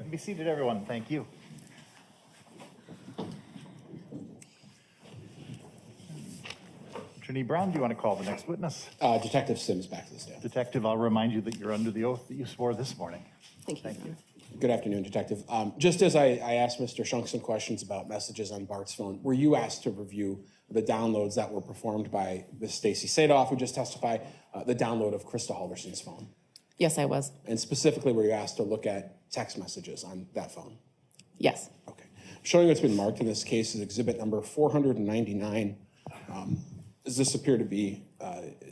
can be seated, everyone. Thank you. Attorney Brown, do you want to call the next witness? Detective Sims back to the stand. Detective, I'll remind you that you're under the oath that you swore this morning. Thank you. Thank you. Good afternoon, Detective. Just as I asked Mr. Shunk some questions about messages on Bart's phone, were you asked to review the downloads that were performed by Ms. Stacey Sadoff, who just testified, the download of Krista Halderson's phone? Yes, I was. And specifically, were you asked to look at text messages on that phone? Yes. Okay. Showing what's been marked in this case is exhibit number 499. Does this appear to be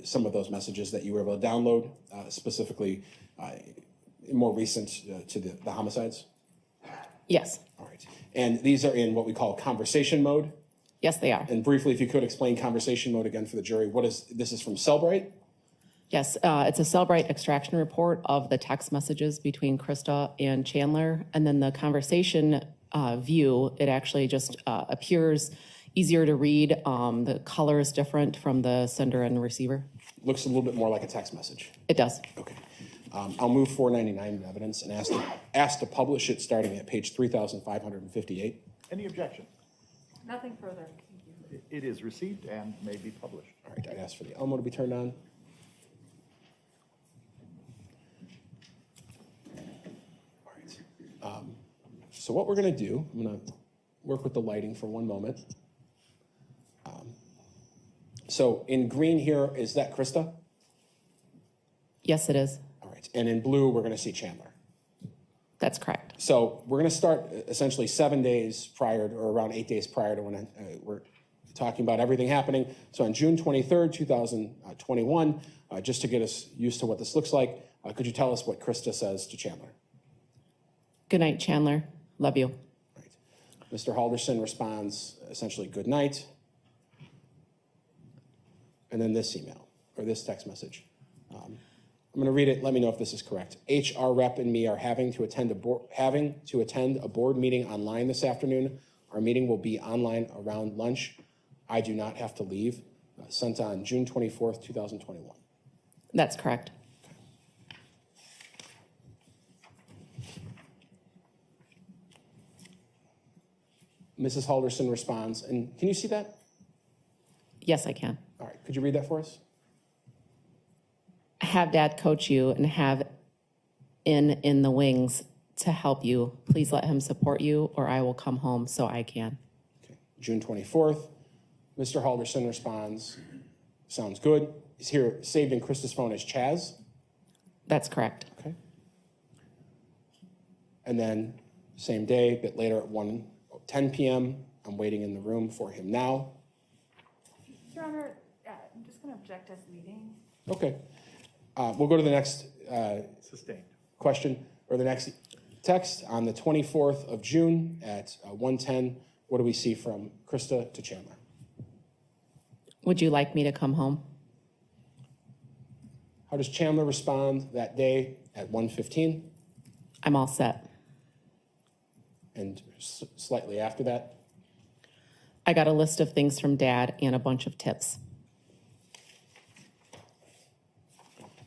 some of those messages that you were able to download, specifically more recent to the homicides? Yes. All right. And these are in what we call conversation mode? Yes, they are. And briefly, if you could explain conversation mode again for the jury, this is from Cellbrite? Yes, it's a Cellbrite extraction report of the text messages between Krista and Chandler. And then the conversation view, it actually just appears easier to read. The color is different from the sender and receiver. Looks a little bit more like a text message. It does. Okay. I'll move 499 in evidence and ask to publish it starting at page 3,558. Any objection? Nothing further. Thank you. It is received and may be published. All right, I'd ask for the Elmo to be turned on. All right. So what we're going to do, I'm going to work with the lighting for one moment. So in green here, is that Krista? Yes, it is. All right. And in blue, we're going to see Chandler. That's correct. So we're going to start essentially 7 days prior to, or around 8 days prior to when we're talking about everything happening. So on June 23rd, 2021, just to get us used to what this looks like, could you tell us what Krista says to Chandler? Good night, Chandler. Love you. Right. Mr. Halderson responds essentially, good night. And then this email, or this text message. I'm going to read it. Let me know if this is correct. HR rep and me are having to attend a board meeting online this afternoon. Our meeting will be online around lunch. I do not have to leave. Sent on June 24th, 2021. That's correct. Mrs. Halderson responds, and can you see that? Yes, I can. All right, could you read that for us? Have Dad coach you and have in the wings to help you. Please let him support you or I will come home so I can. Okay. June 24th, Mr. Halderson responds, sounds good. He's here saved in Krista's phone as Chaz. That's correct. Okay. And then same day, a bit later at 1:10 p.m., I'm waiting in the room for him now. Your Honor, I'm just going to object as leading. Okay. We'll go to the next Sustained. question, or the next text. On the 24th of June at 1:10, what do we see from Krista to Chandler? Would you like me to come home? How does Chandler respond that day at 1:15? I'm all set. And slightly after that? I got a list of things from Dad and a bunch of tips.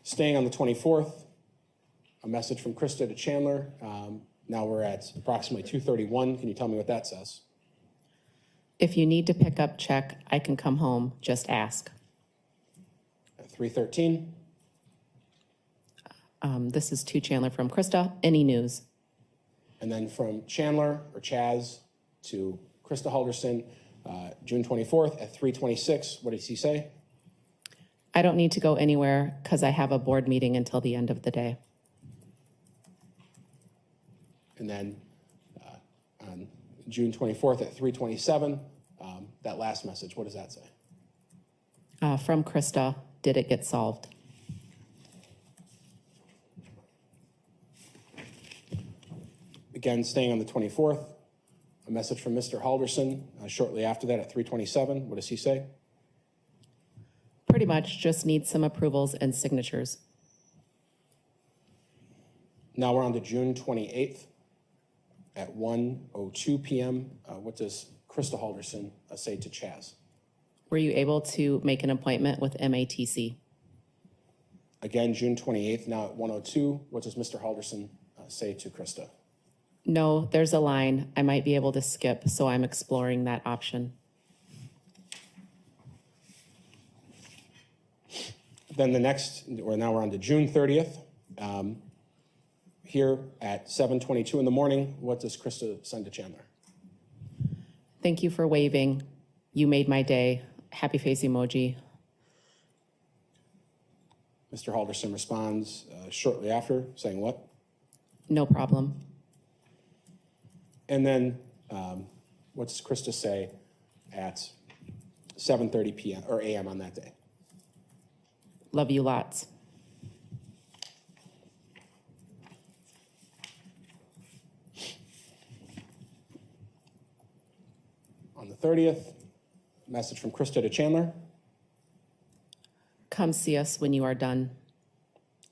Staying on the 24th, a message from Krista to Chandler. Now we're at approximately 2:31. Can you tell me what that says? If you need to pick up check, I can come home. Just ask. At 3:13. This is to Chandler from Krista. Any news? And then from Chandler, or Chaz, to Krista Halderson, June 24th at 3:26. What does he say? I don't need to go anywhere because I have a board meeting until the end of the day. And then on June 24th at 3:27, that last message, what does that say? From Krista, did it get solved? Again, staying on the 24th, a message from Mr. Halderson shortly after that at 3:27. What does he say? Pretty much just need some approvals and signatures. Now we're on to June 28th at 1:02 p.m. What does Krista Halderson say to Chaz? Were you able to make an appointment with MATC? Again, June 28th, now at 1:02. What does Mr. Halderson say to Krista? No, there's a line I might be able to skip, so I'm exploring that option. Then the next, or now we're on to June 30th. Here at 7:22 in the morning, what does Krista send to Chandler? Thank you for waving. You made my day. Happy face emoji. Mr. Halderson responds shortly after, saying what? No problem. And then what does Krista say at 7:30 p.m. or a.m. on that day? Love you lots. On the 30th, message from Krista to Chandler. Come see us when you are done.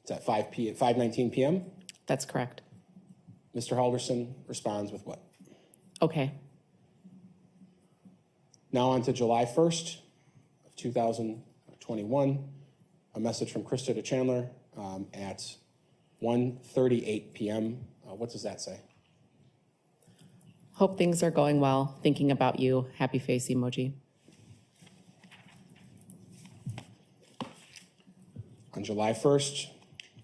It's at 5:19 p.m. That's correct. Mr. Halderson responds with what? Okay. Now on to July 1st of 2021, a message from Krista to Chandler at 1:38 p.m. What does that say? Hope things are going well. Thinking about you. Happy face emoji. On July 1st,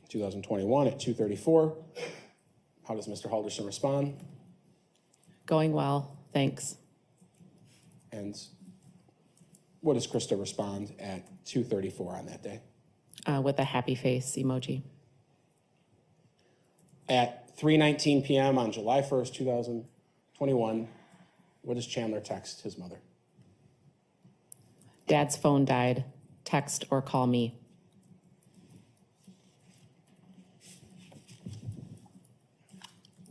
2021 at 2:34, how does Mr. Halderson respond? Going well. Thanks. And what does Krista respond at 2:34 on that day? With a happy face emoji. At 3:19 p.m. on July 1st, 2021, what does Chandler text his mother? Dad's phone died. Text or call me.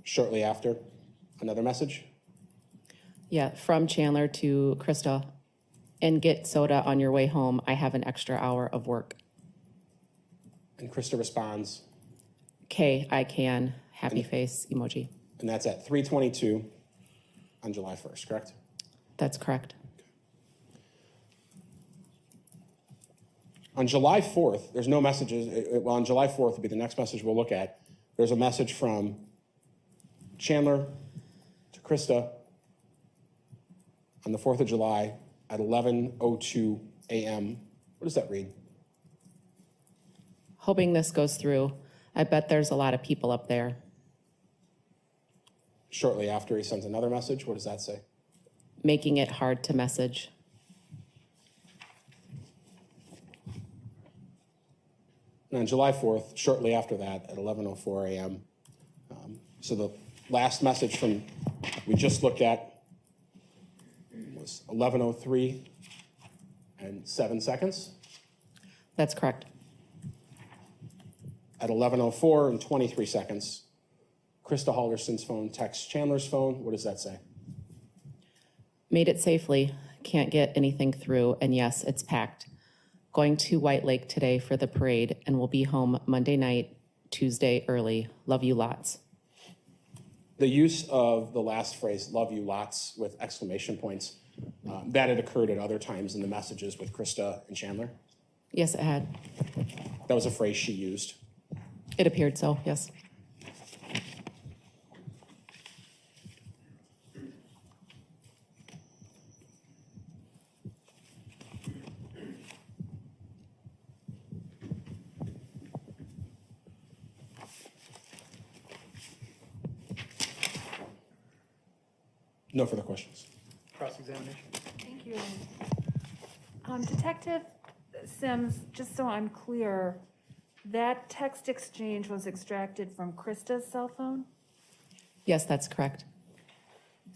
Shortly after, another message. Yeah, from Chandler to Krista. And get soda on your way home. I have an extra hour of work. And Krista responds, Okay, I can. Happy face emoji. and that's at 3:22 on July 1st, correct? That's correct. On July 4th, there's no messages. Well, on July 4th will be the next message we'll look at. There's a message from Chandler to Krista on the 4th of July at 11:02 a.m. What does that read? Hoping this goes through. I bet there's a lot of people up there. Shortly after, he sends another message. What does that say? Making it hard to message. And on July 4th, shortly after that, at 11:04 a.m. So the last message from we just looked at was 11:03 and 7 seconds. That's correct. At 11:04 and 23 seconds, Krista Halderson's phone texts Chandler's phone. What does that say? Made it safely. Can't get anything through. And yes, it's packed. Going to White Lake today for the parade and will be home Monday night, Tuesday early. Love you lots. The use of the last phrase, love you lots, with exclamation points, that had occurred at other times in the messages with Krista and Chandler. Yes, it had. That was a phrase she used. It appeared so, yes. No further questions. Cross-examination. Thank you. Detective Sims, just so I'm clear, that text exchange was extracted from Krista's cell phone? Yes, that's correct.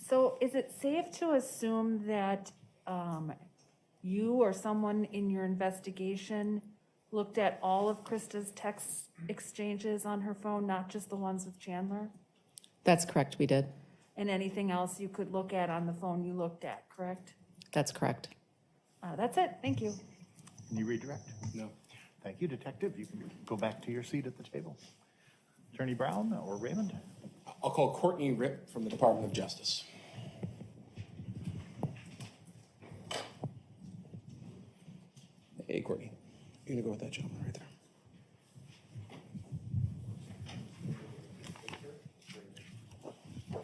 So is it safe to assume that you or someone in your investigation looked at all of Krista's text exchanges on her phone, not just the ones with Chandler? That's correct, we did. And anything else you could look at on the phone you looked at, correct? That's correct. That's it, thank you. Can you redirect? No. Thank you, Detective. You can go back to your seat at the table. Attorney Brown or Raymond? I'll call Courtney Ripp from the Department of Justice. Hey, Courtney. You're going to go with that gentleman right there.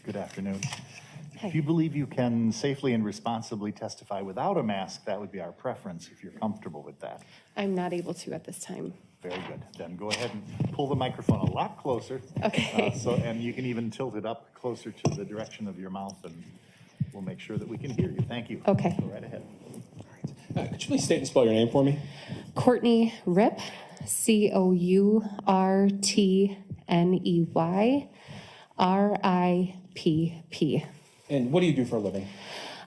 Good afternoon. If you believe you can safely and responsibly testify without a mask, that would be our preference if you're comfortable with that. I'm not able to at this time. Very good. Then go ahead and pull the microphone a lot closer. Okay. And you can even tilt it up closer to the direction of your mouth, and we'll make sure that we can hear you. Thank you. Okay. Go right ahead. Could you please state and spell your name for me? Courtney Ripp, Courtney Ripp. And what do you do for a living?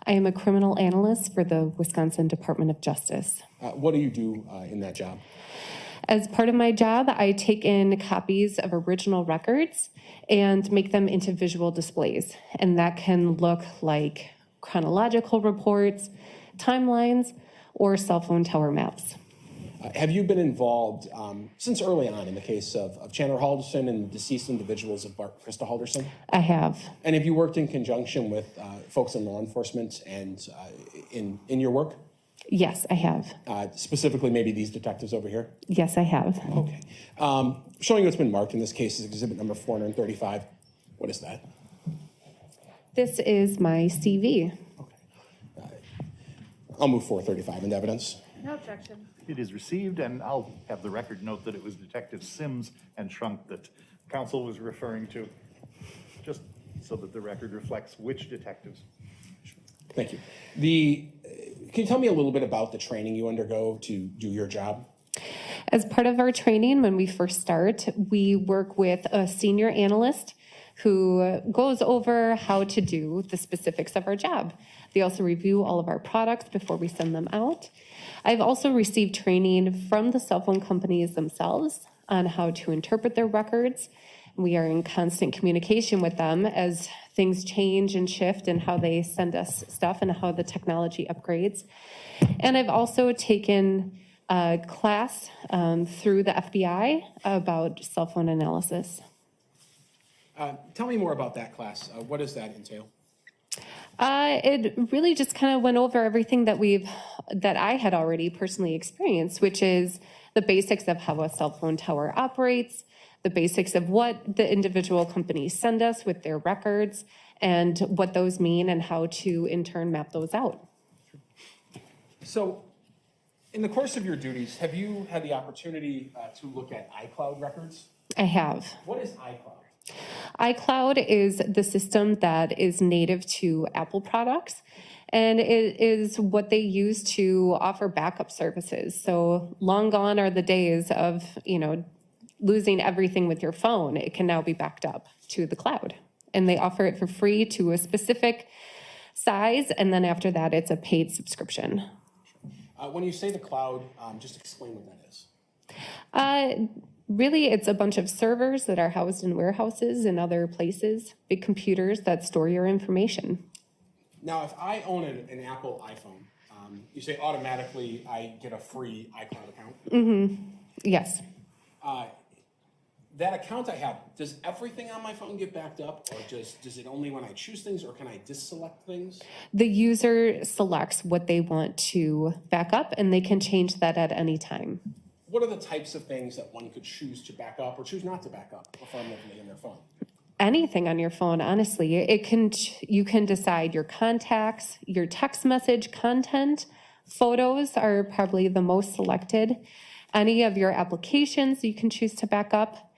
I am a criminal analyst for the Wisconsin Department of Justice. What do you do in that job? As part of my job, I take in copies of original records and make them into visual displays. And that can look like chronological reports, timelines, or cell phone tower maps. Have you been involved since early on in the case of Chandler Halderson and deceased individuals of Bart, Krista Halderson? I have. And have you worked in conjunction with folks in law enforcement and in your work? Yes, I have. Specifically, maybe these detectives over here? Yes, I have. Okay. Showing what's been marked in this case is exhibit number 435. What is that? This is my CV. Okay. I'll move 435 into evidence. No objection. It is received, and I'll have the record note that it was Detective Sims and Shunk that counsel was referring to, just so that the record reflects which detectives. Thank you. Can you tell me a little bit about the training you undergo to do your job? As part of our training, when we first start, we work with a senior analyst who goes over how to do the specifics of our job. They also review all of our products before we send them out. I've also received training from the cell phone companies themselves on how to interpret their records. We are in constant communication with them as things change and shift and how they send us stuff and how the technology upgrades. And I've also taken a class through the FBI about cell phone analysis. Tell me more about that class. What does that entail? It really just kind of went over everything that I had already personally experienced, which is the basics of how a cell phone tower operates, the basics of what the individual companies send us with their records, and what those mean and how to in turn map those out. So, in the course of your duties, have you had the opportunity to look at iCloud records? I have. What is iCloud? iCloud is the system that is native to Apple products, and it is what they use to offer backup services. So long gone are the days of, losing everything with your phone. It can now be backed up to the cloud, and they offer it for free to a specific size, and then after that, it's a paid subscription. When you say the cloud, just explain what that is. Really, it's a bunch of servers that are housed in warehouses and other places, big computers that store your information. Now, if I own an Apple iPhone, you say automatically I get a free iCloud account? Mm-hmm. Yes. That account I have, does everything on my phone get backed up, or does it only when I choose things, or can I deselect things? The user selects what they want to back up, and they can change that at any time. What are the types of things that one could choose to back up or choose not to back up affirmatively in their phone? Anything on your phone, honestly. You can decide your contacts, your text message content. Photos are probably the most selected. Any of your applications you can choose to back up.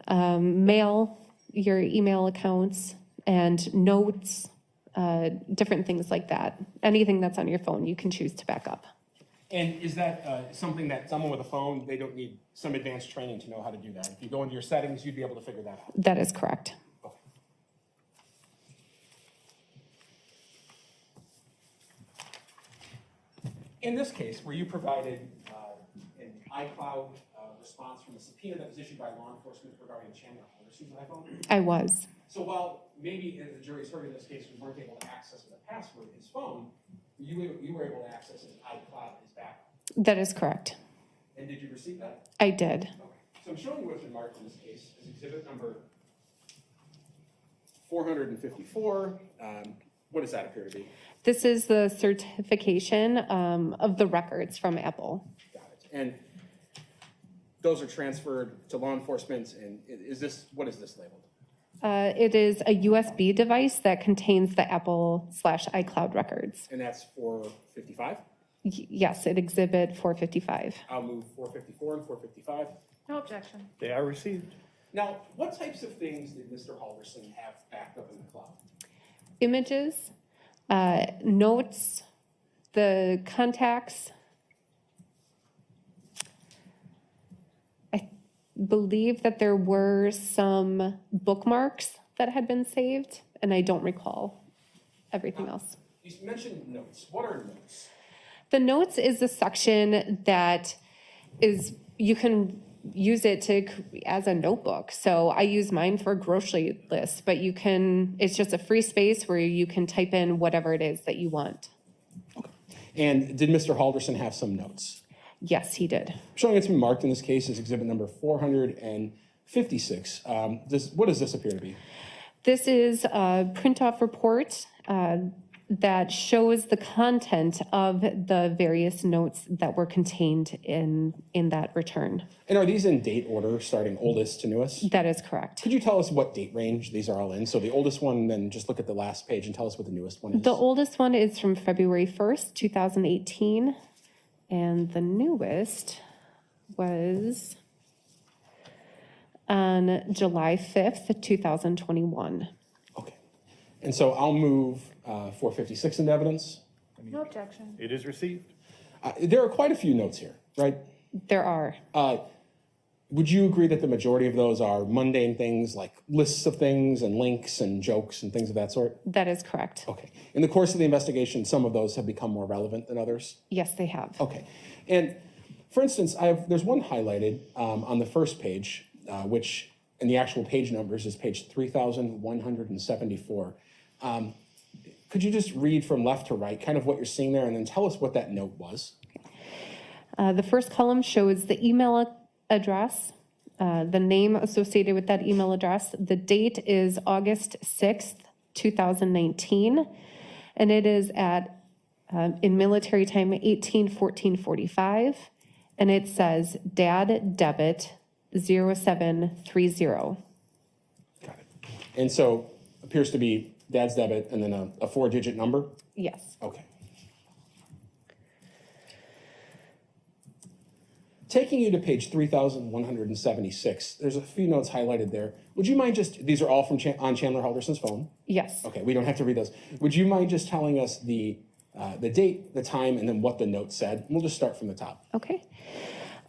Mail, your email accounts, and notes, different things like that. Anything that's on your phone, you can choose to back up. And is that something that someone with a phone, they don't need some advanced training to know how to do that? If you go into your settings, you'd be able to figure that out. That is correct. Okay. In this case, where you provided an iCloud response from a subpoena that was issued by law enforcement regarding Chandler Halderson's iPhone? I was. So while maybe, as the jury's heard in this case, we weren't able to access with a password his phone, you were able to access his iCloud, his backup. That is correct. And did you receive that? I did. Okay. So I'm showing you what's been marked in this case as exhibit number 454. what does that appear to be? This is the certification of the records from Apple. Got it. And those are transferred to law enforcement, and what is this labeled? It is a USB device that contains the Apple/iCloud records. And that's 455? Yes, it exhibit 455. I'll move 454 and 455. No objection. They are received. Now, what types of things did Mr. Halderson have backed up in the cloud? Images, notes, the contacts. I believe that there were some bookmarks that had been saved, and I don't recall everything else. You mentioned notes. What are notes? The notes is the section that is, you can use it as a notebook. So I use mine for grocery lists, but it's just a free space where you can type in whatever it is that you want. Okay. And did Mr. Halderson have some notes? Yes, he did. Showing it's been marked in this case is exhibit number 456. What does this appear to be? This is a print-off report that shows the content of the various notes that were contained in that return. And are these in date order, starting oldest to newest? That is correct. Could you tell us what date range these are all in? So the oldest one, then just look at the last page and tell us what the newest one is. The oldest one is from February 1st, 2018, and the newest was on July 5th, 2021. Okay. And so I'll move 456 into evidence. No objection. It is received. There are quite a few notes here, right? There are. Would you agree that the majority of those are mundane things like lists of things and links and jokes and things of that sort? That is correct. Okay. In the course of the investigation, some of those have become more relevant than others? Yes, they have. Okay. And for instance, there's one highlighted on the first page, which in the actual page numbers is page 3,174. Could you just read from left to right kind of what you're seeing there and then tell us what that note was? The first column shows the email address, the name associated with that email address. The date is August 6th, 2019, and it is at, in military time, 18:14:45, and it says dad debit 0730. Got it. And so appears to be dad's debit and then a 4-digit number? Yes. Okay. Taking you to page 3,176, there's a few notes highlighted there. Would you mind these are all from on Chandler Halderson's phone? Yes. Okay, we don't have to read those. Would you mind just telling us the date, the time, and then what the note said? We'll just start from the top. Okay.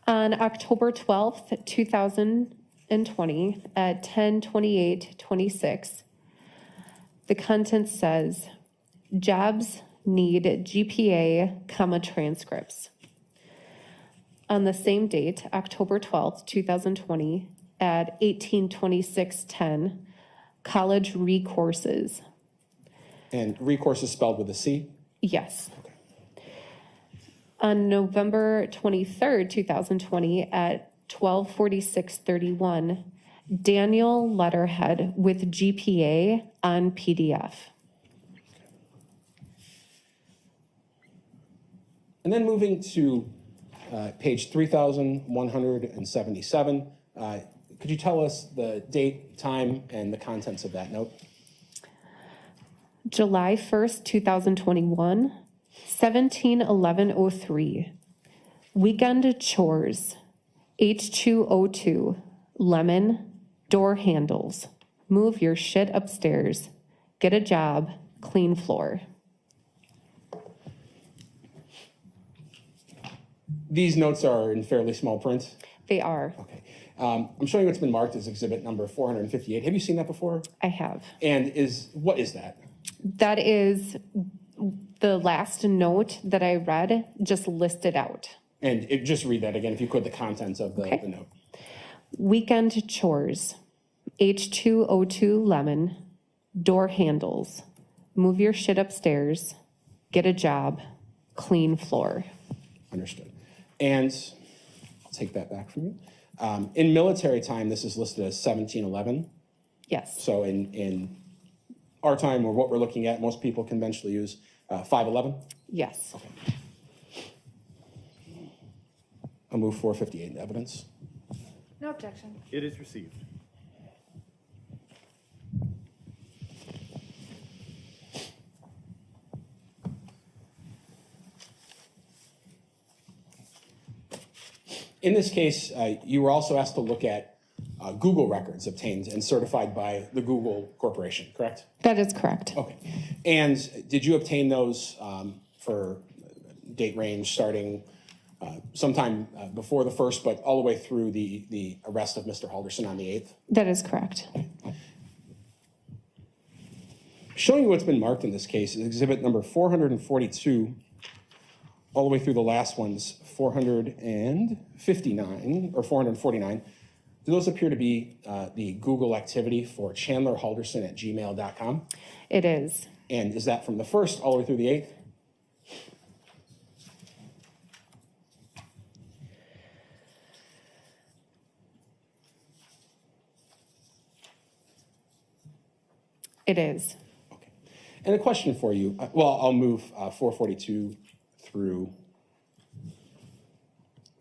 On October 12th, 2020, at 10:28:26, the content says, jobs need GPA, transcripts. On the same date, October 12th, 2020, at 18:26:10, college recourses. And recourse is spelled with a C? Yes. Okay. On November 23rd, 2020, at 12:46:31, Daniel letterhead with GPA on PDF. And then moving to page 3,177, could you tell us the date, time, and the contents of that note? July 1st, 2021, 17:11:03. Weekend chores, H2O2, lemon, door handles, move your shit upstairs, get a job, clean floor. These notes are in fairly small print. They are. Okay. I'm showing you what's been marked as exhibit number 458. Have you seen that before? I have. And what is that? That is the last note that I read, just listed out. And just read that again, if you could, the contents of the note. Weekend chores, H2O2 lemon, door handles, move your shit upstairs, get a job, clean floor. Understood. And I'll take that back from you. In military time, this is listed as 17:11. Yes. So in our time, or what we're looking at, most people conventionally use 511. Yes. I'll move 458 into evidence. No objection. It is received. In this case, you were also asked to look at Google records obtained and certified by the Google Corporation, correct? That is correct. Okay. And did you obtain those for date range starting sometime before the 1st, but all the way through the arrest of Mr. Halderson on the 8th? That is correct. Showing you what's been marked in this case is exhibit number 442, all the way through the last ones, 459 or 449. Do those appear to be the Google activity for Chandler Halderson at gmail.com? It is. And is that from the 1st all the way through the 8th? It is. Okay. And a question for you. Well, I'll move 442 through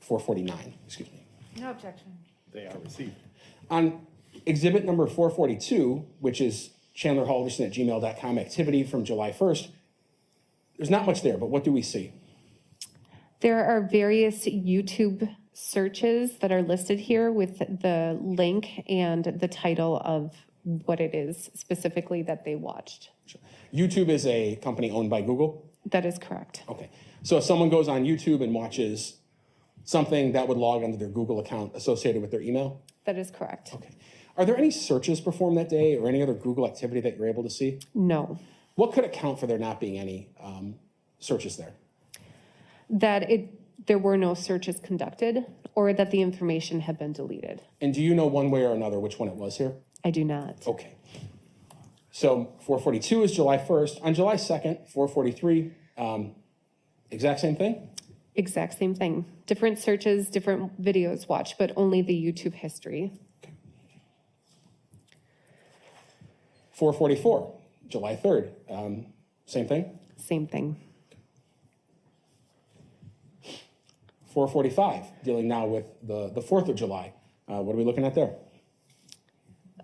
449, excuse me. No objection. They are received. On exhibit number 442, which is Chandler Halderson at gmail.com activity from July 1st, there's not much there, but what do we see? There are various YouTube searches that are listed here with the link and the title of what it is specifically that they watched. YouTube is a company owned by Google? That is correct. Okay. So if someone goes on YouTube and watches something, that would log onto their Google account associated with their email? That is correct. Okay. Are there any searches performed that day or any other Google activity that you're able to see? No. What could account for there not being any searches there? There were no searches conducted or that the information had been deleted. And do you know one way or another which one it was here? I do not. Okay. So 442 is July 1st. On July 2nd, 443, exact same thing? Exact same thing. Different searches, different videos watched, but only the YouTube history. 444, July 3rd, same thing? Same thing. 445, dealing now with the 4th of July. What are we looking at there?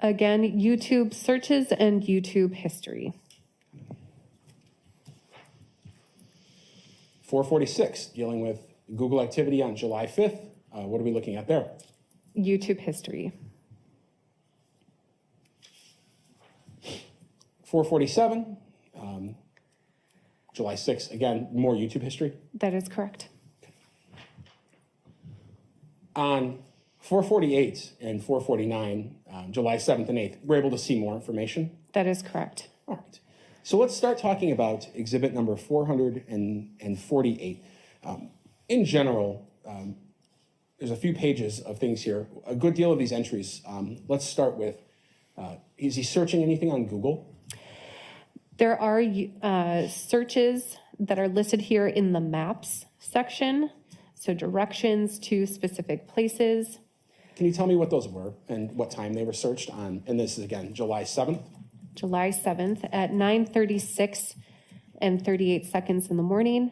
Again, YouTube searches and YouTube history. 446, dealing with Google activity on July 5th. What are we looking at there? YouTube history. 447, July 6th, again, more YouTube history. That is correct. On 448 and 449, July 7th and 8th, we're able to see more information. That is correct. All right. So let's start talking about exhibit number 448. In general, there's a few pages of things here, a good deal of these entries. Let's start with, is he searching anything on Google? There are searches that are listed here in the maps section, so directions to specific places. Can you tell me what those were and what time they were searched on? And this is, again, July 7th? July 7th at 9:36 and 38 seconds in the morning.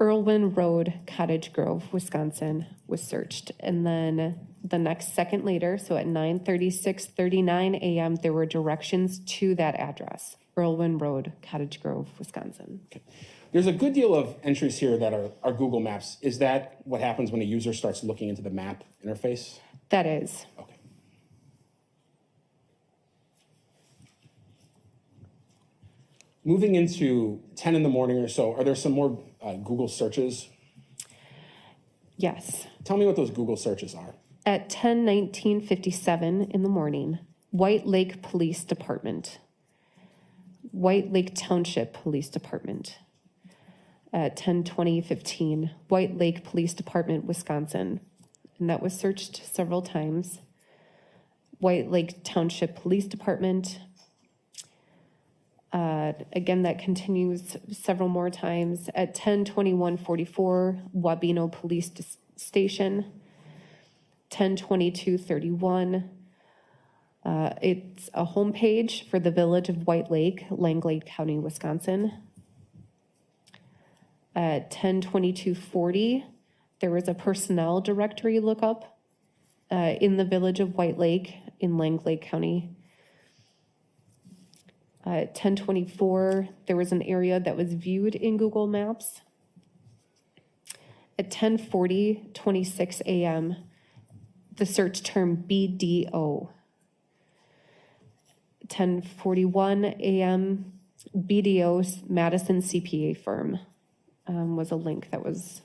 Irwin Road, Cottage Grove, Wisconsin was searched. And then the next second later, so at 9:36:39 a.m., there were directions to that address, Irwin Road, Cottage Grove, Wisconsin. Okay. There's a good deal of entries here that are Google Maps. Is that what happens when a user starts looking into the map interface? That is. Okay. Moving into 10 in the morning or so, are there some more Google searches? Yes. Tell me what those Google searches are. At 10:19:57 in the morning, White Lake Police Department, White Lake Township Police Department. At 10:20:15, White Lake Police Department, Wisconsin. And that was searched several times. White Lake Township Police Department. Again, that continues several more times. At 10:21:44, Wabeno Police Station. 10:22:31, It's a homepage for the village of White Lake, Langlade County, Wisconsin. At 10/22/40, there was a personnel directory lookup in the village of White Lake in Langlade County. At 10/24, there was an area that was viewed in Google Maps. At 10:40:26 a.m., the search term BDO. 10:41 a.m., BDO's Madison CPA firm was a link that was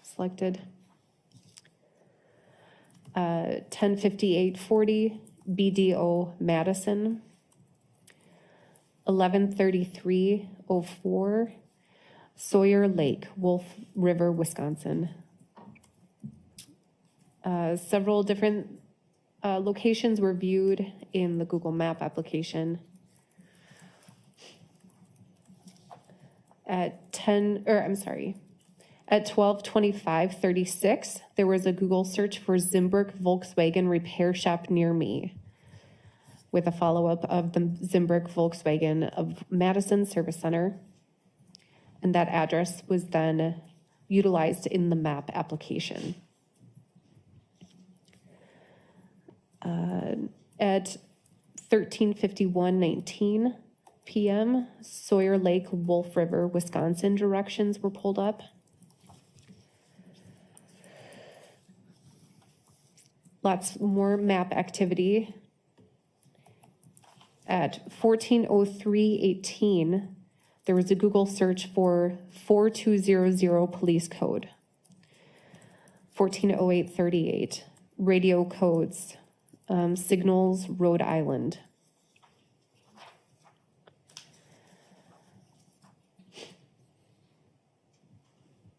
selected. 10:58:40, BDO Madison. 11:33:04, Sawyer Lake, Wolf River, Wisconsin. Several different locations were viewed in the Google Map application. At 12:25:36, there was a Google search for Zimbrick Volkswagen repair shop near me, with a follow-up of the Zimbrick Volkswagen of Madison Service Center. And that address was then utilized in the map application. At 13:51:19 p.m., Sawyer Lake, Wolf River, Wisconsin directions were pulled up. Lots more map activity. At 14:03:18, there was a Google search for 4200 police code. 14:08:38, radio codes, Signals, Rhode Island.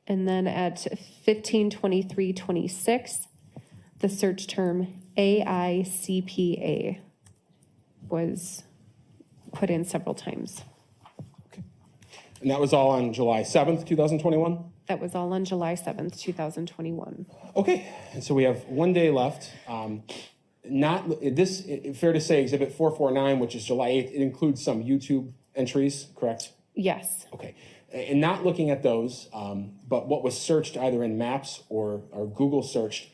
And then at 15:23:26, the search term AICPA was put in several times. And that was all on July 7th, 2021? That was all on July 7th, 2021. Okay, and so we have 1 day left. Fair to say Exhibit 449, which is July 8th, it includes some YouTube entries, correct? Yes. Okay, and not looking at those, but what was searched either in Maps or Google searched,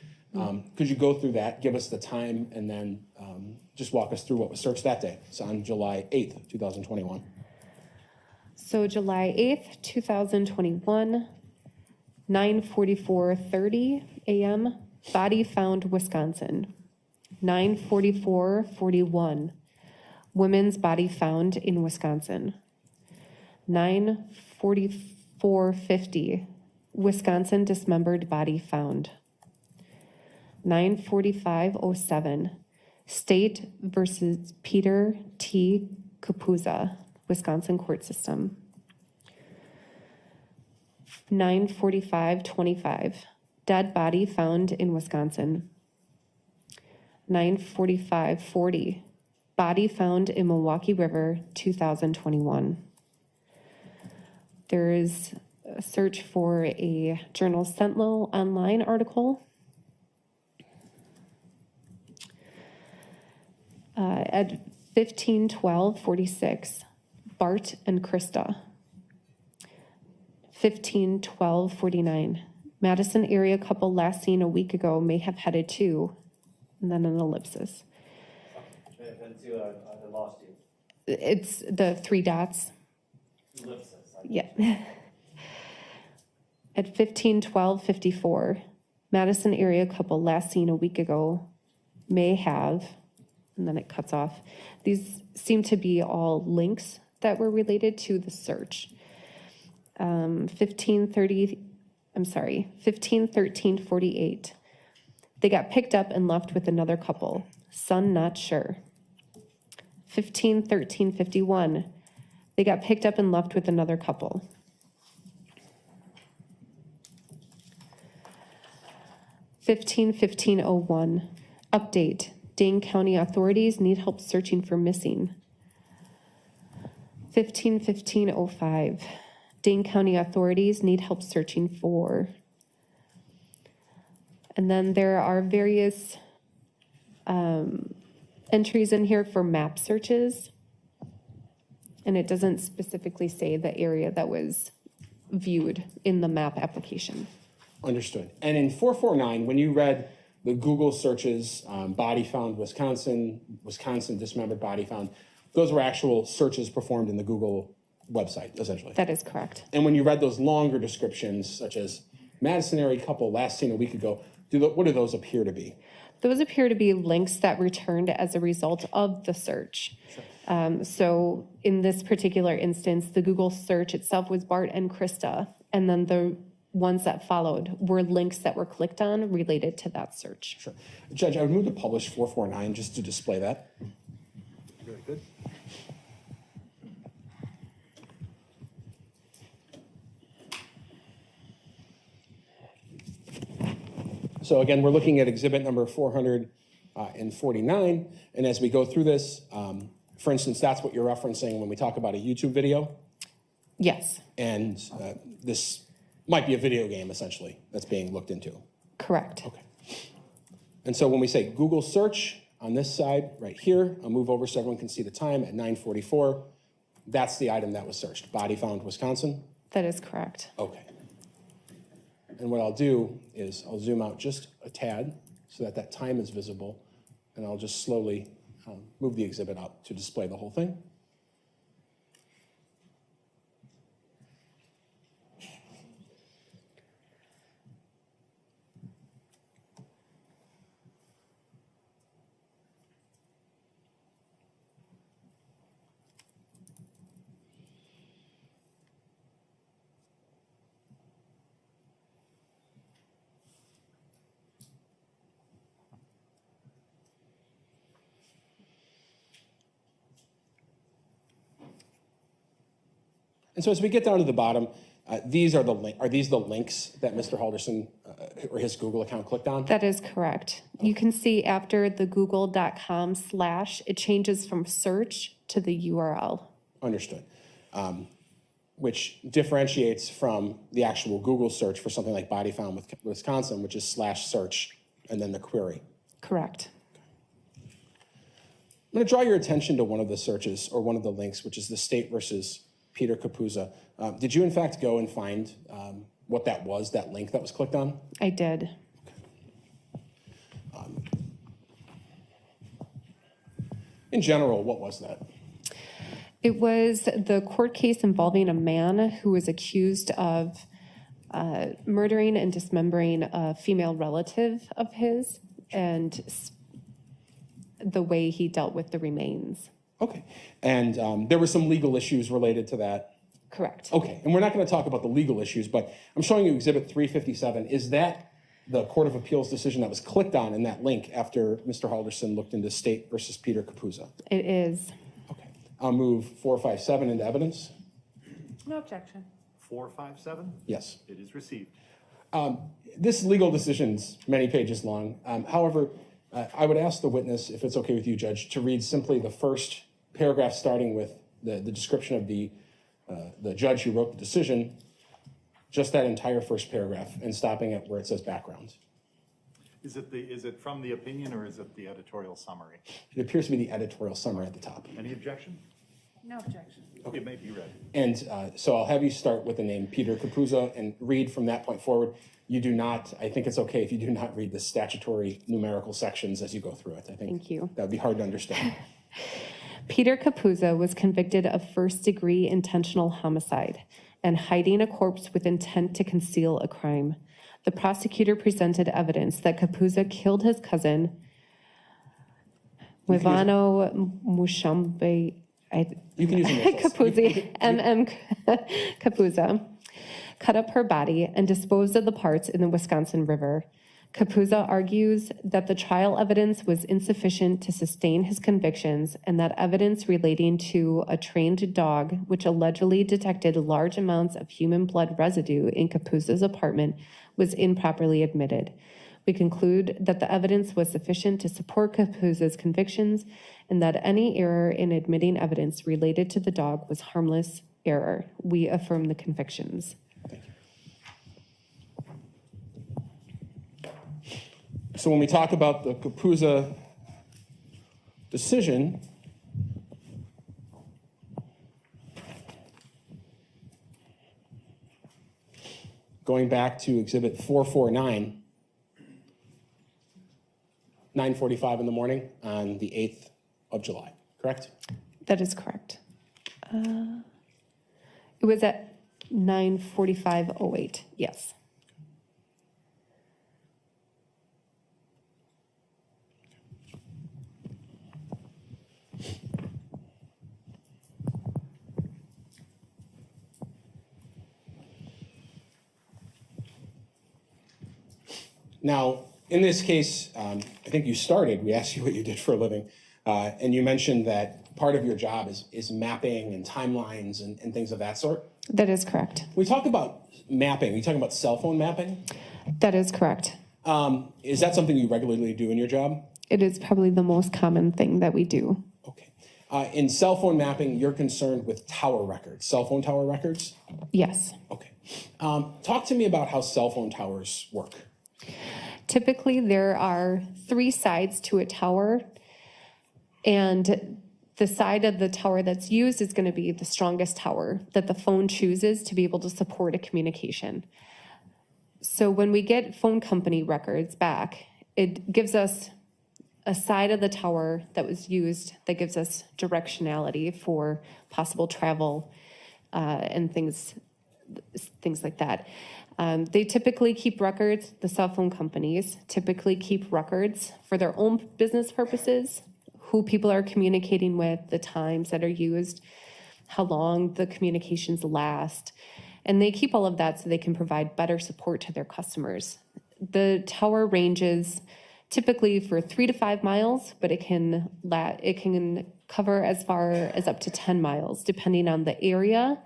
could you go through that, give us the time, and then just walk us through what was searched that day? So on July 8th, 2021. So July 8th, 2021, 9:44:30 a.m., body found, Wisconsin. 9:44:41, women's body found in Wisconsin. 9:44:50, Wisconsin dismembered body found. 9:45:07, State versus Peter T. Capuzza, Wisconsin court system. 9:45:25, dead body found in Wisconsin. 9:45:40, body found in Milwaukee River, 2021. There is a search for a Journal Sentinel online article. At 15:12:46, Bart and Krista. 15:12:49, Madison area couple last seen a week ago may have headed to, and then an ellipsis. I lost you. It's the three dots. Ellipsis. Yeah. At 15:12:54, Madison area couple last seen a week ago may have, and then it cuts off. These seem to be all links that were related to the search. 15:13:48. They got picked up and left with another couple. Son not sure. 15:13:51. They got picked up and left with another couple. 15:15:01. Update. Dane County authorities need help searching for missing. 15:15:05. Dane County authorities need help searching for. And then there are various entries in here for map searches. And it doesn't specifically say the area that was viewed in the map application. Understood. And in 449, when you read the Google searches, body found Wisconsin, dismembered body found, those were actual searches performed in the Google website, essentially. That is correct. And when you read those longer descriptions, such as Madison area couple last seen a week ago, what do those appear to be? Those appear to be links that returned as a result of the search. So in this particular instance, the Google search itself was Bart and Krista, and then the ones that followed were links that were clicked on related to that search. Sure. Judge, I would move to publish 449 just to display that. Very good. So again, we're looking at exhibit number 449. And as we go through this, for instance, that's what you're referencing when we talk about a YouTube video. Yes, And this might be a video game, essentially, that's being looked into. correct. Okay. And so when we say Google search on this side right here, I'll move over so everyone can see the time at 9:44. That's the item that was searched. Body found Wisconsin. That is correct. Okay. And what I'll do is I'll zoom out just a tad so that that time is visible, and I'll just slowly move the exhibit up to display the whole thing. And so as we get down to the bottom, these are these the links that Mr. Halderson or his Google account clicked on? That is correct. You can see after the google.com / it changes from search to the URL. Understood. Which differentiates from the actual Google search for something like body found with Wisconsin, which is /search and then the query. Correct. I'm going to draw your attention to one of the searches or one of the links, which is the State versus Peter Capuzza. Did you in fact go and find what that was, that link that was clicked on? I did. In general, what was that? It was the court case involving a man who was accused of murdering and dismembering a female relative of his and the way he dealt with the remains. Okay. And there were some legal issues related to that. Correct. Okay. And we're not going to talk about the legal issues, but I'm showing you Exhibit 357. Is that the Court of Appeals decision that was clicked on in that link after Mr. Halderson looked into State versus Peter Capuzza? It is. Okay. I'll move 457 into evidence. No objection. 457? Yes. It is received. This legal decision's many pages long. However, I would ask the witness, if it's okay with you, Judge, to read simply the first paragraph starting with the description of the judge who wrote the decision, just that entire first paragraph, and stopping at where it says background. Is it from the opinion or is it the editorial summary? It appears to be the editorial summary at the top. Any objection? No objection. It may be read. And so I'll have you start with the name Peter Capuzza and read from that point forward. You do not, I think it's okay if you do not read the statutory numerical sections as you go through it. I think Thank you. that would be hard to understand. Peter Capuzza was convicted of first-degree intentional homicide and hiding a corpse with intent to conceal a crime. The prosecutor presented evidence that Capuzza killed his cousin, Wivano Mushambe. You can use initials. Capuzzi, Capuzza, cut up her body and disposed of the parts in the Wisconsin River. Capuzza argues that the trial evidence was insufficient to sustain his convictions and that evidence relating to a trained dog, which allegedly detected large amounts of human blood residue in Capuzza's apartment, was improperly admitted. We conclude that the evidence was sufficient to support Capuzza's convictions and that any error in admitting evidence related to the dog was harmless error. We affirm the convictions. Thank you. So when we talk about the Capuzza decision going back to Exhibit 449, 9:45 in the morning on the 8th of July, correct? That is correct. It was at 9:45:08, yes. Now, in this case, I think we asked you what you did for a living, and you mentioned that part of your job is mapping and timelines and things of that sort. That is correct. We talk about mapping. We talk about cell phone mapping. That is correct. Is that something you regularly do in your job? It is probably the most common thing that we do. Okay. In cell phone mapping, you're concerned with tower records, cell phone tower records? Yes. Okay. Talk to me about how cell phone towers work. Typically, there are 3 sides to a tower, and the side of the tower that's used is going to be the strongest tower that the phone chooses to be able to support a communication. So when we get phone company records back, it gives us a side of the tower that was used that gives us directionality for possible travel and things like that. They typically keep records, the cell phone companies typically keep records for their own business purposes, who people are communicating with, the times that are used, how long the communications last. And they keep all of that so they can provide better support to their customers. The tower ranges typically for 3 to 5 miles, but it can cover as far as up to 10 miles, depending on the area,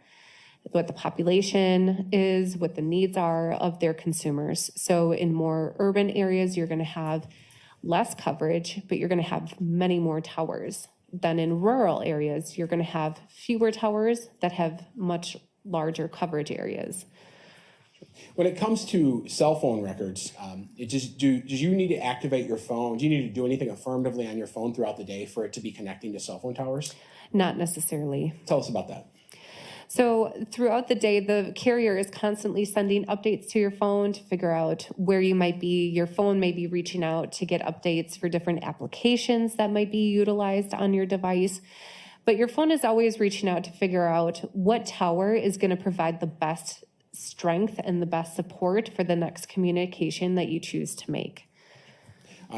what the population is, what the needs are of their consumers. So in more urban areas, you're going to have less coverage, but you're going to have many more towers. Then in rural areas, you're going to have fewer towers that have much larger coverage areas. When it comes to cell phone records, do you need to activate your phone? Do you need to do anything affirmatively on your phone throughout the day for it to be connecting to cell phone towers? Not necessarily. Tell us about that. So throughout the day, the carrier is constantly sending updates to your phone to figure out where you might be. Your phone may be reaching out to get updates for different applications that might be utilized on your device. But your phone is always reaching out to figure out what tower is going to provide the best strength and the best support for the next communication that you choose to make.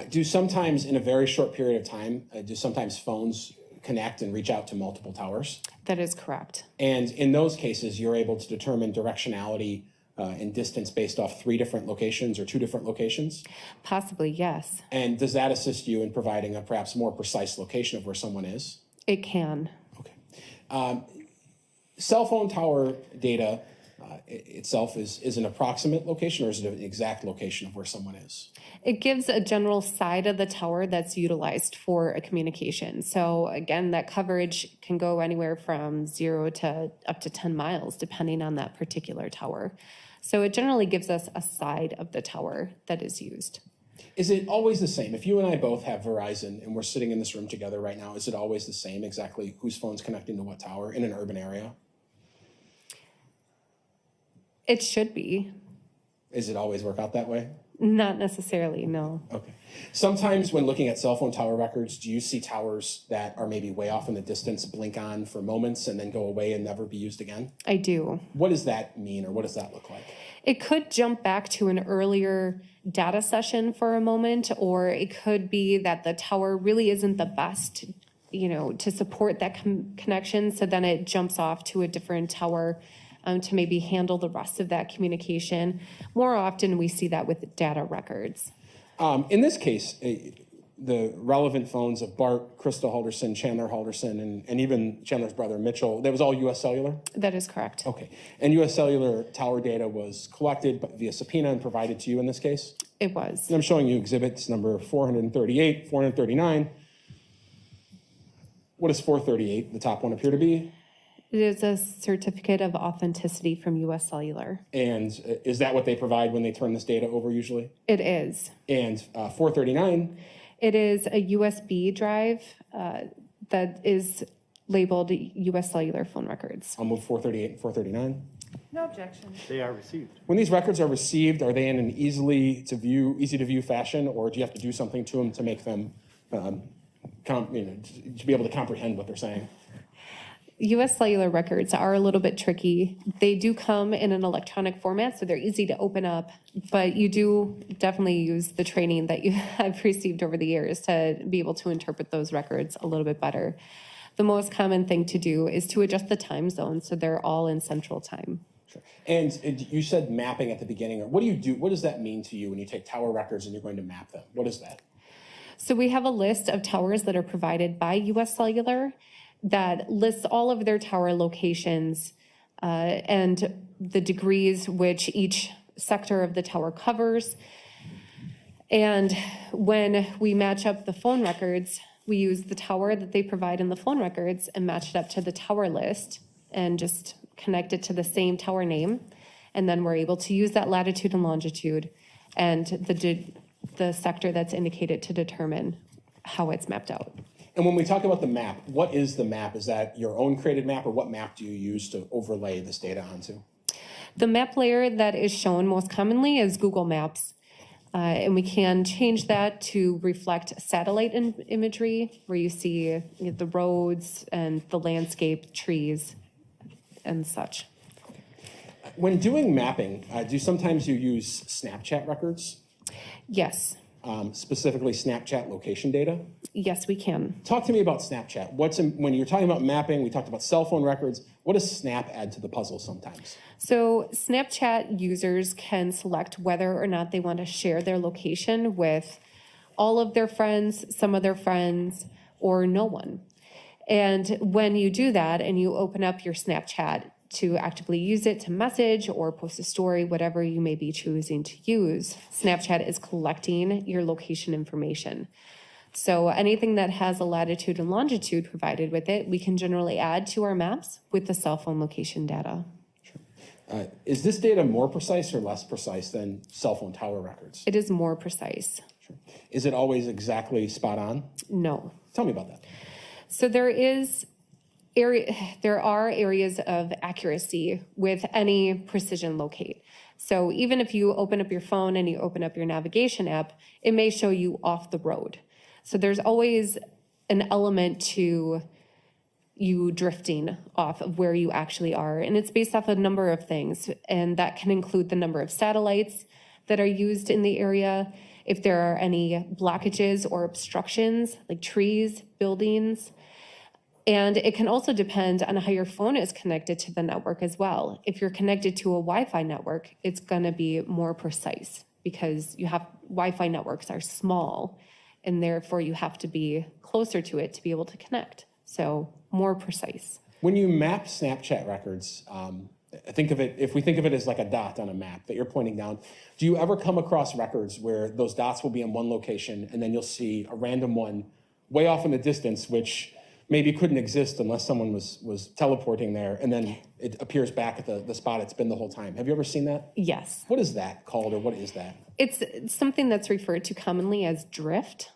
Do sometimes, in a very short period of time, do sometimes phones connect and reach out to multiple towers? That is correct. And in those cases, you're able to determine directionality and distance based off 3 different locations or 2 different locations? Possibly, yes. And does that assist you in providing a perhaps more precise location of where someone is? It can. Okay. Cell phone tower data itself is an approximate location, or is it an exact location of where someone is? It gives a general side of the tower that's utilized for a communication. So again, that coverage can go anywhere from 0 to up to 10 miles, depending on that particular tower. So it generally gives us a side of the tower that is used. Is it always the same? If you and I both have Verizon and we're sitting in this room together right now, is it always the same exactly whose phone's connecting to what tower in an urban area? It should be. Does it always work out that way? Not necessarily, no. Okay. Sometimes when looking at cell phone tower records, do you see towers that are maybe way off in the distance blink on for moments and then go away and never be used again? I do. What does that mean, or what does that look like? It could jump back to an earlier data session for a moment, or it could be that the tower really isn't the best, to support that connection. So then it jumps off to a different tower to maybe handle the rest of that communication. More often we see that with data records. In this case, the relevant phones of Bart, Krista Halderson, Chandler Halderson, and even Chandler's brother Mitchell, that was all U.S. Cellular? That is correct. Okay. And U.S. Cellular tower data was collected via subpoena and provided to you in this case? It was. And I'm showing you exhibits number 438, 439. What does 438, the top one, appear to be? It is a certificate of authenticity from U.S. Cellular. And is that what they provide when they turn this data over usually? It is. And 439? It is a USB drive that is labeled US Cellular phone records. I'll move 438 and 439. No objection. They are received. When these records are received, are they in an easy to view fashion, or do you have to do something to them to make them, to be able to comprehend what they're saying? US Cellular records are a little bit tricky. They do come in an electronic format, so they're easy to open up, but you do definitely use the training that you have received over the years to be able to interpret those records a little bit better. The most common thing to do is to adjust the time zone so they're all in Central Time. Sure. And you said mapping at the beginning. What do you do? What does that mean to you when you take tower records and you're going to map them? What is that? So we have a list of towers that are provided by US Cellular that lists all of their tower locations and the degrees which each sector of the tower covers. And when we match up the phone records, we use the tower that they provide in the phone records and match it up to the tower list and just connect it to the same tower name. And then we're able to use that latitude and longitude and the sector that's indicated to determine how it's mapped out. And when we talk about the map, what is the map? Is that your own created map, or what map do you use to overlay this data onto? The map layer that is shown most commonly is Google Maps. And we can change that to reflect satellite imagery, where you see the roads and the landscape, trees, and such. When doing mapping, do sometimes you use Snapchat records, Yes, specifically Snapchat location data? yes, we can. Talk to me about Snapchat. When you're talking about mapping, we talked about cell phone records. What does Snap add to the puzzle sometimes? So Snapchat users can select whether or not they want to share their location with all of their friends, some of their friends, or no one. And when you do that and you open up your Snapchat to actively use it to message or post a story, whatever you may be choosing to use, Snapchat is collecting your location information. So anything that has a latitude and longitude provided with it, we can generally add to our maps with the cell phone location data. Is this data more precise or less precise than cell phone tower records? It is more precise. Sure. Is it always exactly spot on? No. Tell me about that. So there are areas of accuracy with any precision locate. So even if you open up your phone and you open up your navigation app, it may show you off the road. So there's always an element to you drifting off of where you actually are. And it's based off a number of things. And that can include the number of satellites that are used in the area, if there are any blockages or obstructions, like trees, buildings. And it can also depend on how your phone is connected to the network as well. If you're connected to a Wi-Fi network, it's gonna be more precise because Wi-Fi networks are small and therefore you have to be closer to it to be able to connect. So more precise. When you map Snapchat records, if we think of it as like a dot on a map that you're pointing down, do you ever come across records where those dots will be in one location and then you'll see a random one way off in the distance, which maybe couldn't exist unless someone was teleporting there, and then it appears back at the spot it's been the whole time? Have you ever seen that? Yes. What is that called, or what is that? It's something that's referred to commonly as drift.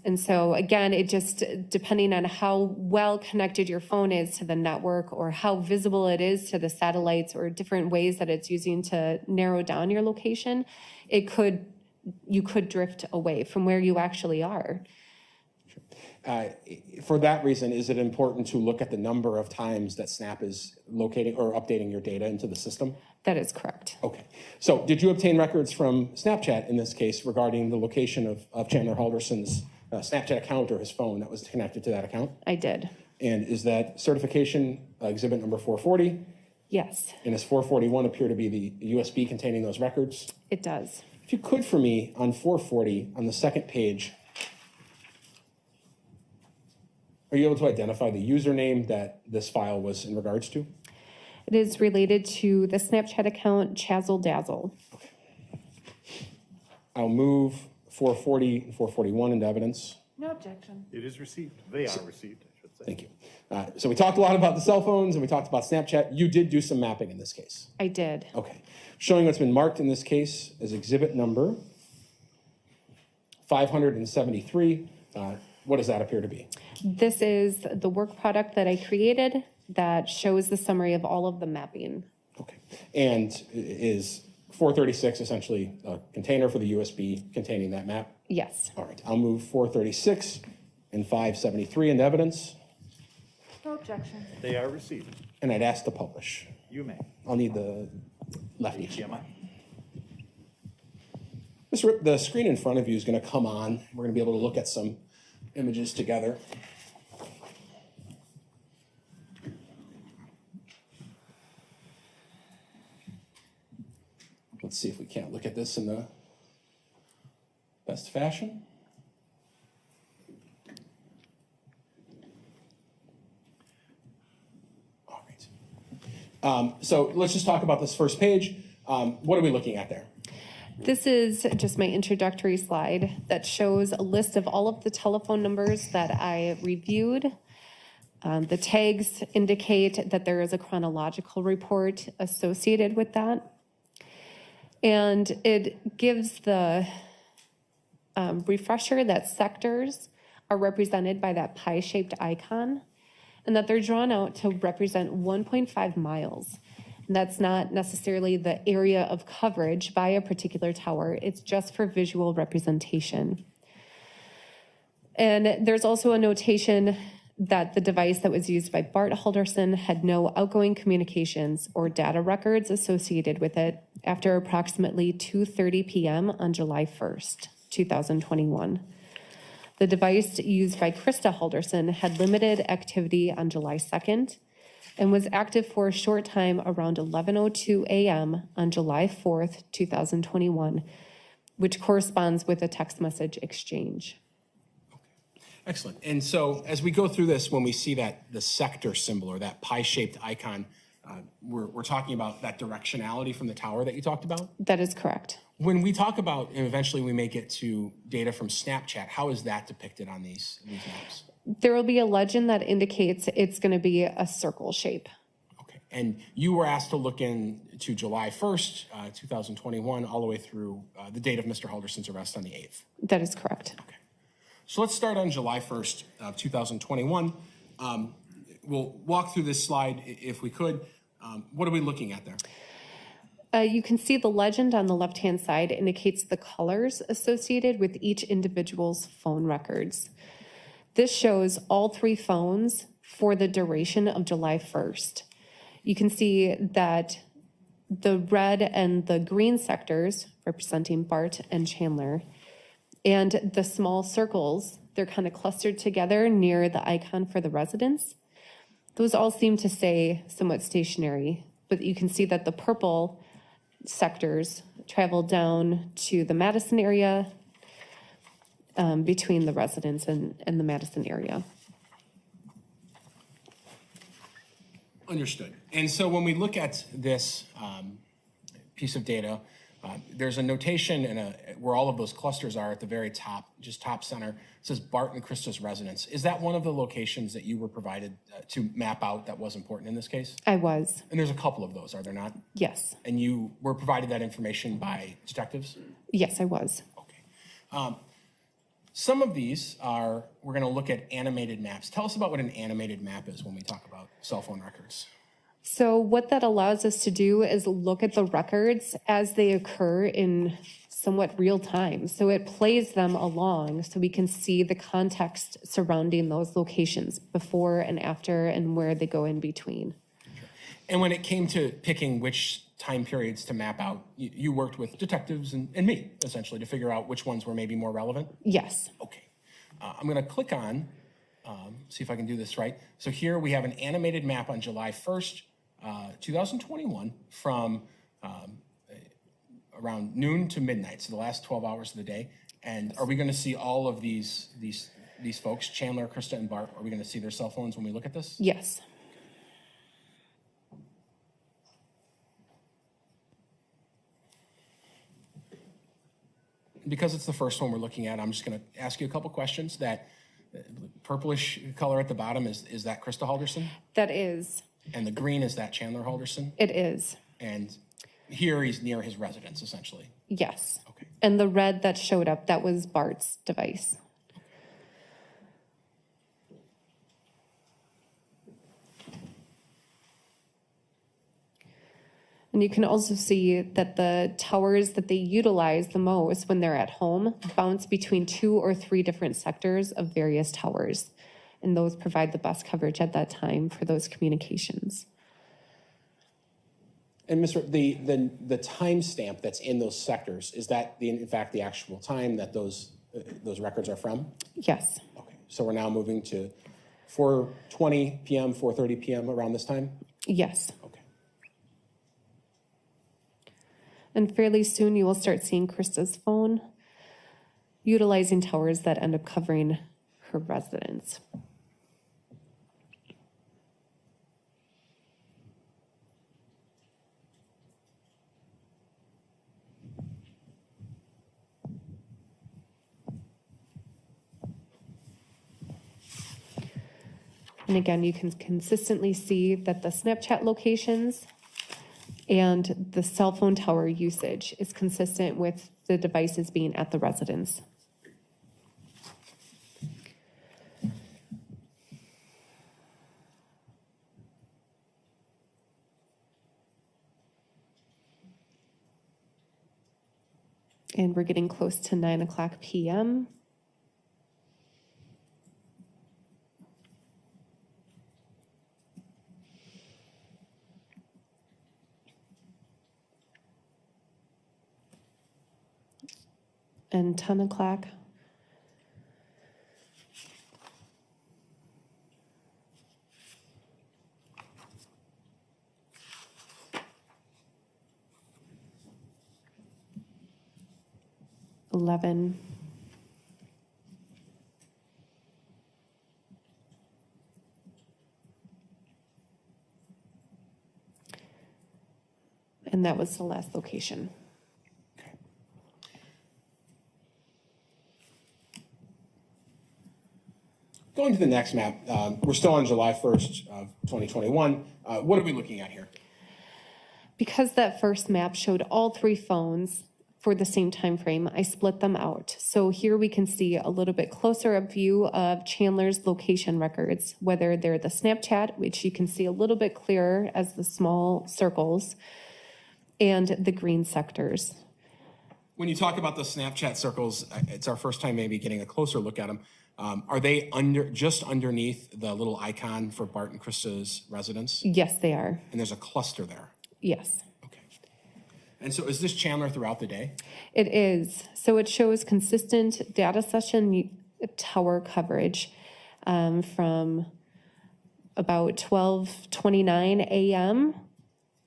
And so again, it just, depending on how well connected your phone is to the network or how visible it is to the satellites or different ways that it's using to narrow down your location, you could drift away from where you actually are. For that reason, is it important to look at the number of times that Snap is locating or updating your data into the system? That is correct. Okay. So did you obtain records from Snapchat in this case regarding the location of Chandler Halderson's Snapchat account or his phone that was connected to that account? I did. And is that certification exhibit number 440? Yes, And does 441 appear to be the USB containing those records? it does. If you could, for me, on 440, on the second page, are you able to identify the username that this file was in regards to? It is related to the Snapchat account Chazzle Dazzle. I'll move 440 and 441 into evidence. No objection. It is received. They are received, I should say. Thank you. So we talked a lot about the cell phones and we talked about Snapchat. You did do some mapping in this case. I did. Okay. Showing what's been marked in this case as exhibit number 573. What does that appear to be? This is the work product that I created that shows the summary of all of the mapping. Okay. And is 436 essentially a container for the USB containing that map? Yes. All right, I'll move 436 and 573 into evidence, No objection. They are received. and I'd ask to publish. You may. I'll need the lefty. HDMI. Ms. Ripp, the screen in front of you is going to come on. We're going to be able to look at some images together. Let's see if we can't look at this in the best fashion. All right. So let's just talk about this first page. What are we looking at there? This is just my introductory slide that shows a list of all of the telephone numbers that I reviewed. The tags indicate that there is a chronological report associated with that. And it gives the refresher that sectors are represented by that pie-shaped icon and that they're drawn out to represent 1.5 miles. That's not necessarily the area of coverage by a particular tower. It's just for visual representation. And there's also a notation that the device that was used by Bart Halderson had no outgoing communications or data records associated with it after approximately 2:30 p.m. on July 1st, 2021. The device used by Krista Halderson had limited activity on July 2nd and was active for a short time around 11:02 a.m. on July 4th, 2021, which corresponds with a text message exchange. Excellent. And so as we go through this, when we see that the sector symbol or that pie-shaped icon, we're talking about that directionality from the tower that you talked about? That is correct. When we talk about, and eventually we may get to data from Snapchat, how is that depicted on these maps? There will be a legend that indicates it's going to be a circle shape. Okay. And you were asked to look into July 1st, 2021, all the way through the date of Mr. Halderson's arrest on the 8th. That is correct. Okay. So let's start on July 1st, 2021. We'll walk through this slide if we could. What are we looking at there? You can see the legend on the left-hand side indicates the colors associated with each individual's phone records. This shows all three phones for the duration of July 1st. You can see that the red and the green sectors, representing Bart and Chandler, and the small circles, they're kind of clustered together near the icon for the residents. Those all seem to stay somewhat stationary, but you can see that the purple sectors travel down to the Madison area, between the residents and the Madison area. Understood. And so when we look at this piece of data, there's a notation where all of those clusters are at the very top, just top center. It says Bart and Krista's residence. Is that one of the locations that you were provided to map out that was important in this case? I was. And there's a couple of those, are there not? Yes. And you were provided that information by detectives? Yes, I was. Okay. Some of these are, we're going to look at animated maps. Tell us about what an animated map is when we talk about cell phone records. So what that allows us to do is look at the records as they occur in somewhat real time. So it plays them along so we can see the context surrounding those locations before and after and where they go in between. And when it came to picking which time periods to map out, you worked with detectives and me, essentially, to figure out which ones were maybe more relevant? Yes. Okay. I'm going to click on, see if I can do this right. So here we have an animated map on July 1st, 2021 from around noon to midnight, so the last 12 hours of the day. And are we going to see all of these folks, Chandler, Krista, and Bart, are we going to see their cell phones when we look at this? Yes. Because it's the first one we're looking at, I'm just going to ask you a couple questions. That purplish color at the bottom, is that Krista Halderson? That is. And the green, is that Chandler Halderson? It is. And here he's near his residence, essentially. Yes. Okay. And the red that showed up, that was Bart's device. And you can also see that the towers that they utilize the most when they're at home bounce between 2 or 3 different sectors of various towers. And those provide the best coverage at that time for those communications. And Mr., the timestamp that's in those sectors, is that in fact the actual time that those records are from? Yes. Okay, so we're now moving to 4:20 p.m., 4:30 p.m. around this time? Yes. Okay. And fairly soon you will start seeing Krista's phone utilizing towers that end up covering her residence. And again, you can consistently see that the Snapchat locations and the cell phone tower usage is consistent with the devices being at the residence. And we're getting close to 9:00 p.m. And 10:00. $11. And that was the last location. Going to the next map, we're still on July 1st of 2021. What are we looking at here? Because that first map showed all 3 phones for the same time frame, I split them out. So here we can see a little bit closer up view of Chandler's location records, whether they're the Snapchat, which you can see a little bit clearer as the small circles, and the green sectors. When you talk about the Snapchat circles, it's our first time maybe getting a closer look at them. Are they just underneath the little icon for Bart and Krista's residence? Yes, they are. And there's a cluster there? Yes. Okay. And so is this Chandler throughout the day? It is. So it shows consistent data session tower coverage from about 12:29 a.m.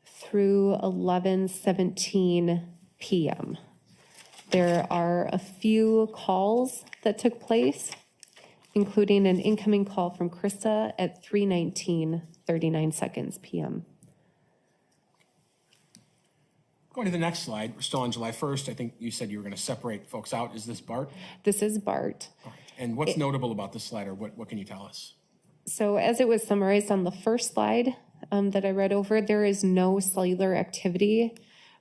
through 11:17 p.m. There are a few calls that took place, including an incoming call from Krista at 3:19:39 p.m. Going to the next slide, we're still on July 1st. I think you said you were going to separate folks out. Is this Bart? This is Bart. All right. And what's notable about this slide, or what can you tell us? So as it was summarized on the first slide that I read over, there is no cellular activity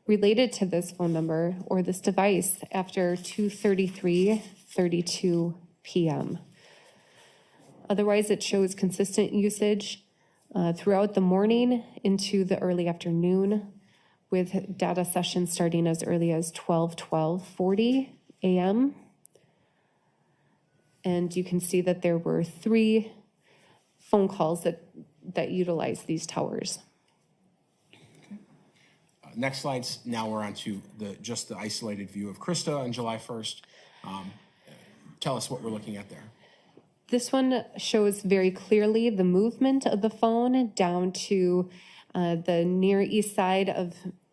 related to this phone number or this device after 2:33:32 p.m. Otherwise, it shows consistent usage throughout the morning into the early afternoon, with data sessions starting as early as 12:40 a.m. And you can see that there were 3 phone calls that utilize these towers. Next slides, now we're on to just the isolated view of Krista on July 1st. Tell us what we're looking at there. This one shows very clearly the movement of the phone down to the near east side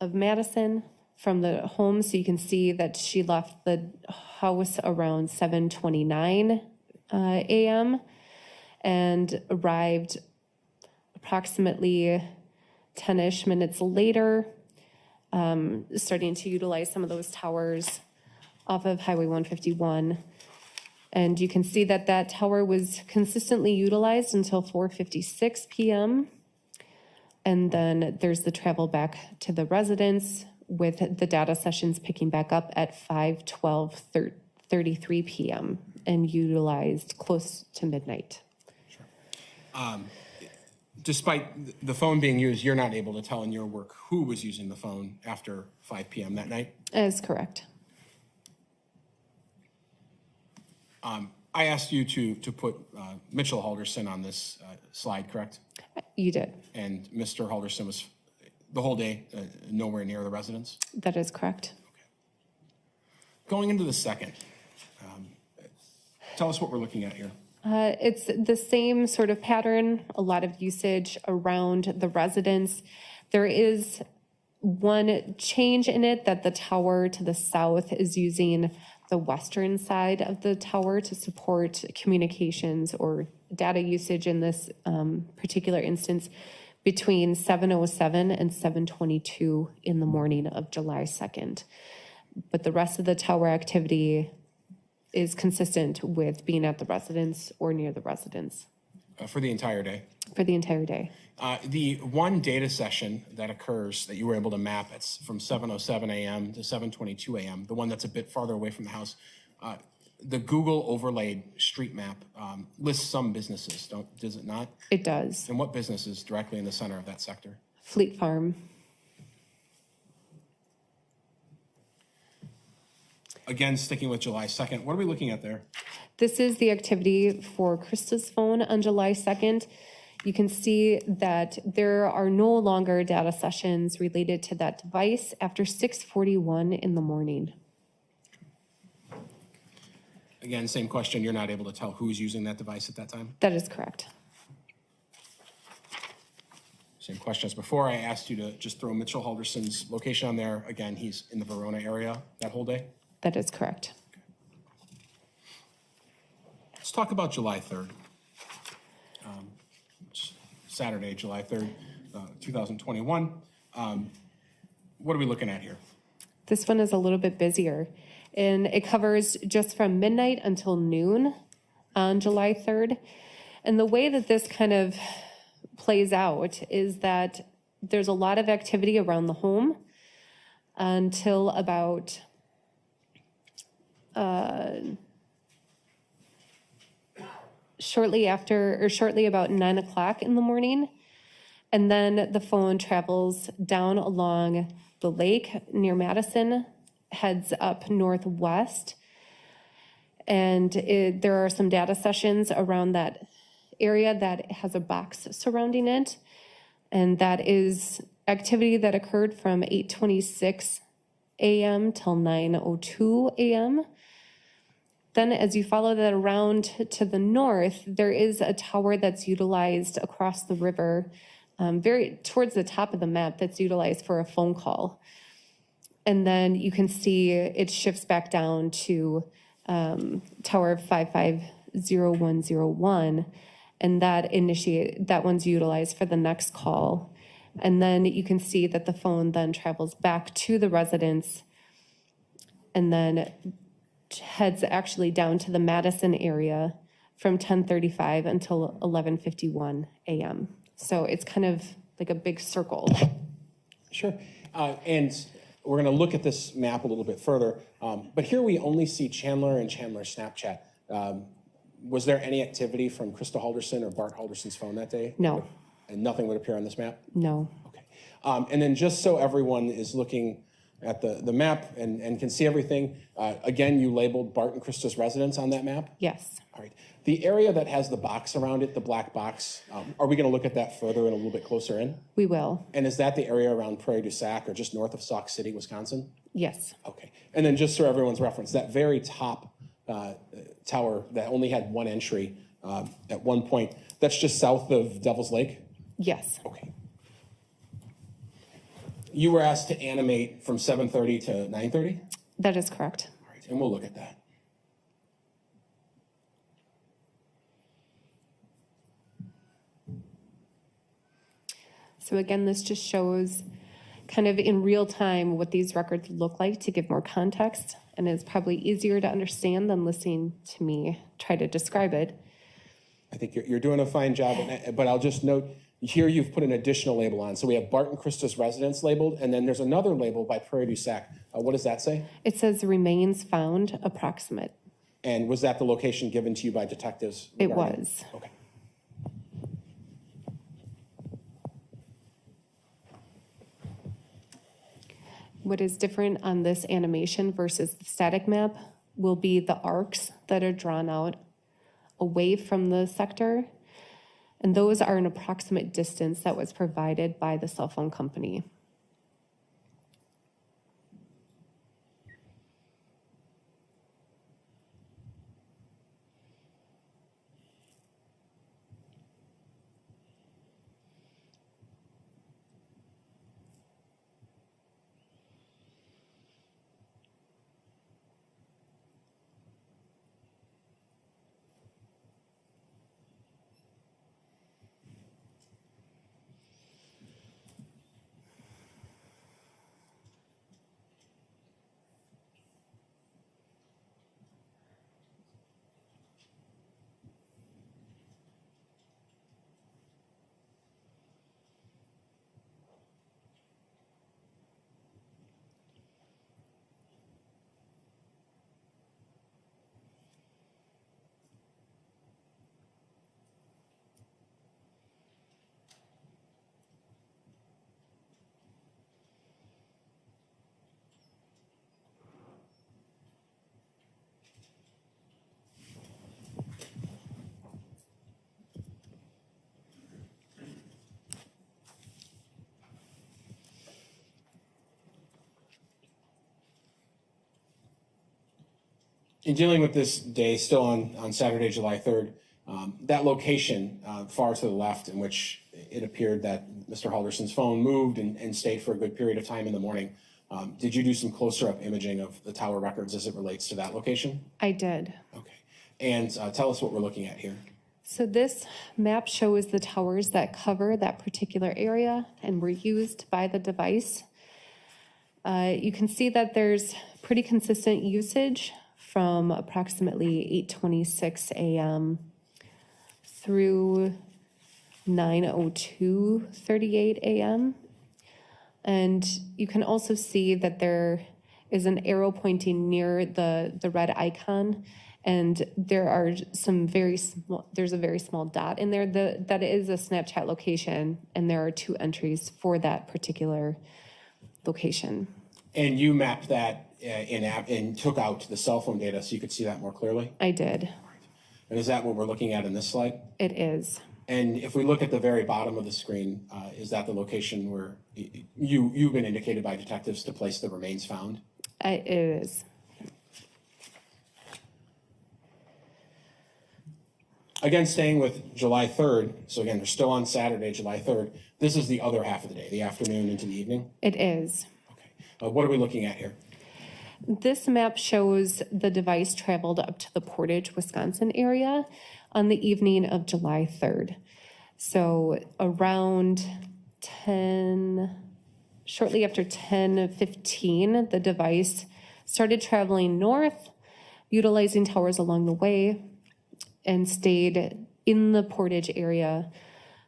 of Madison from the home. So you can see that she left the house around 7:29 a.m. and arrived approximately 10-ish minutes later, starting to utilize some of those towers off of Highway 151. And you can see that that tower was consistently utilized until 4:56 p.m. And then there's the travel back to the residence with the data sessions picking back up at 5:12:33 p.m. and utilized close to midnight. Sure. despite the phone being used, you're not able to tell in your work who was using the phone after 5 p.m. that night? That is correct. I asked you to put Mitchell Halderson on this slide, correct? You did. And Mr. Halderson was the whole day nowhere near the residence? That is correct. Going into the second, tell us what we're looking at here. It's the same sort of pattern, a lot of usage around the residence. There is one change in it that the tower to the south is using the western side of the tower to support communications or data usage in this particular instance between 7:07 and 7:22 in the morning of July 2nd. But the rest of the tower activity is consistent with being at the residence or near the residence. For the entire day? For the entire day. The one data session that occurs that you were able to map, it's from 7:07 a.m. to 7:22 a.m., the one that's a bit farther away from the house. The Google overlaid street map lists some businesses, does it not? It does. And what businesses directly in the center of that sector? Fleet Farm. Again, sticking with July 2nd, what are we looking at there? This is the activity for Krista's phone on July 2nd. You can see that there are no longer data sessions related to that device after 6:41 in the morning. Again, same question, you're not able to tell who's using that device at that time? That is correct. Same question as before. I asked you to just throw Mitchell Halderson's location on there. Again, he's in the Verona area that whole day? That is correct. Let's talk about July 3rd. Saturday, July 3rd, 2021. What are we looking at here? This one is a little bit busier, and it covers just from midnight until noon on July 3rd. And the way that this kind of plays out is that there's a lot of activity around the home until about shortly about 9 o'clock in the morning. And then the phone travels down along the lake near Madison, heads up northwest. And there are some data sessions around that area that has a box surrounding it. And that is activity that occurred from 8:26 a.m. till 9:02 a.m. Then as you follow that around to the north, there is a tower that's utilized across the river, very towards the top of the map, that's utilized for a phone call. And then you can see it shifts back down to tower 550101, and that one's utilized for the next call. And then you can see that the phone then travels back to the residence and then heads actually down to the Madison area from 10:35 until 11:51 a.m. So it's kind of like a big circle. Sure. And we're going to look at this map a little bit further. But here we only see Chandler and Chandler's Snapchat. Was there any activity from Krista Halderson or Bart Halderson's phone that day? No. And nothing would appear on this map? No. Okay. And then just so everyone is looking at the map and can see everything, again, you labeled Bart and Krista's residence on that map? Yes. All right. The area that has the box around it, the black box, are we going to look at that further and a little bit closer in? We will. And is that the area around Prairie du Sac or just north of Sauk City, Wisconsin? Yes. Okay. And then just so everyone's reference, that very top tower that only had one entry at one point, that's just south of Devil's Lake? Yes. Okay. You were asked to animate from 7:30 to 9:30? That is correct. All right, and we'll look at that. So again, this just shows kind of in real time what these records look like to give more context, and it's probably easier to understand than listening to me try to describe it. I think you're doing a fine job, but I'll just note, here you've put an additional label on. So we have Bart and Krista's residence labeled, and then there's another label by Prairie du Sac. What does that say? It says remains found approximate. And was that the location given to you by detectives? It was. Okay. What is different on this animation versus the static map will be the arcs that are drawn out away from the sector. And those are an approximate distance that was provided by the cell phone company. In dealing with this day, still on Saturday, July 3rd, that location far to the left in which it appeared that Mr. Halderson's phone moved and stayed for a good period of time in the morning, did you do some closer-up imaging of the tower records as it relates to that location? I did. Okay. And tell us what we're looking at here. So this map shows the towers that cover that particular area and were used by the device. You can see that there's pretty consistent usage from approximately 8:26 a.m. through 9:02:38 a.m. And you can also see that there is an arrow pointing near the red icon, and there are there's a very small dot in there that is a Snapchat location, and there are 2 entries for that particular location. And you mapped that and took out the cell phone data so you could see that more clearly? I did. And is that what we're looking at in this slide? It is. And if we look at the very bottom of the screen, is that the location where you've been indicated by detectives to place the remains found? It is. Again, staying with July 3rd, so again, we're still on Saturday, July 3rd. This is the other half of the day, the afternoon into the evening? It is. Okay. What are we looking at here? This map shows the device traveled up to the Portage, Wisconsin area on the evening of July 3rd. So around shortly after 10:15, the device started traveling north, utilizing towers along the way, and stayed in the Portage area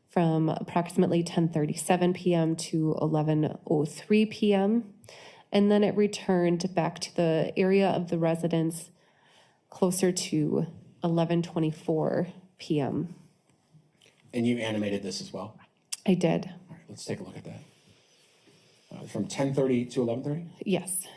from approximately 10:37 p.m. to 11:03 p.m. And then it returned back to the area of the residence closer to 11:24 p.m. And you animated this as well? I did. All right, let's take a look at that. From 10:30 to 11:30? Yes.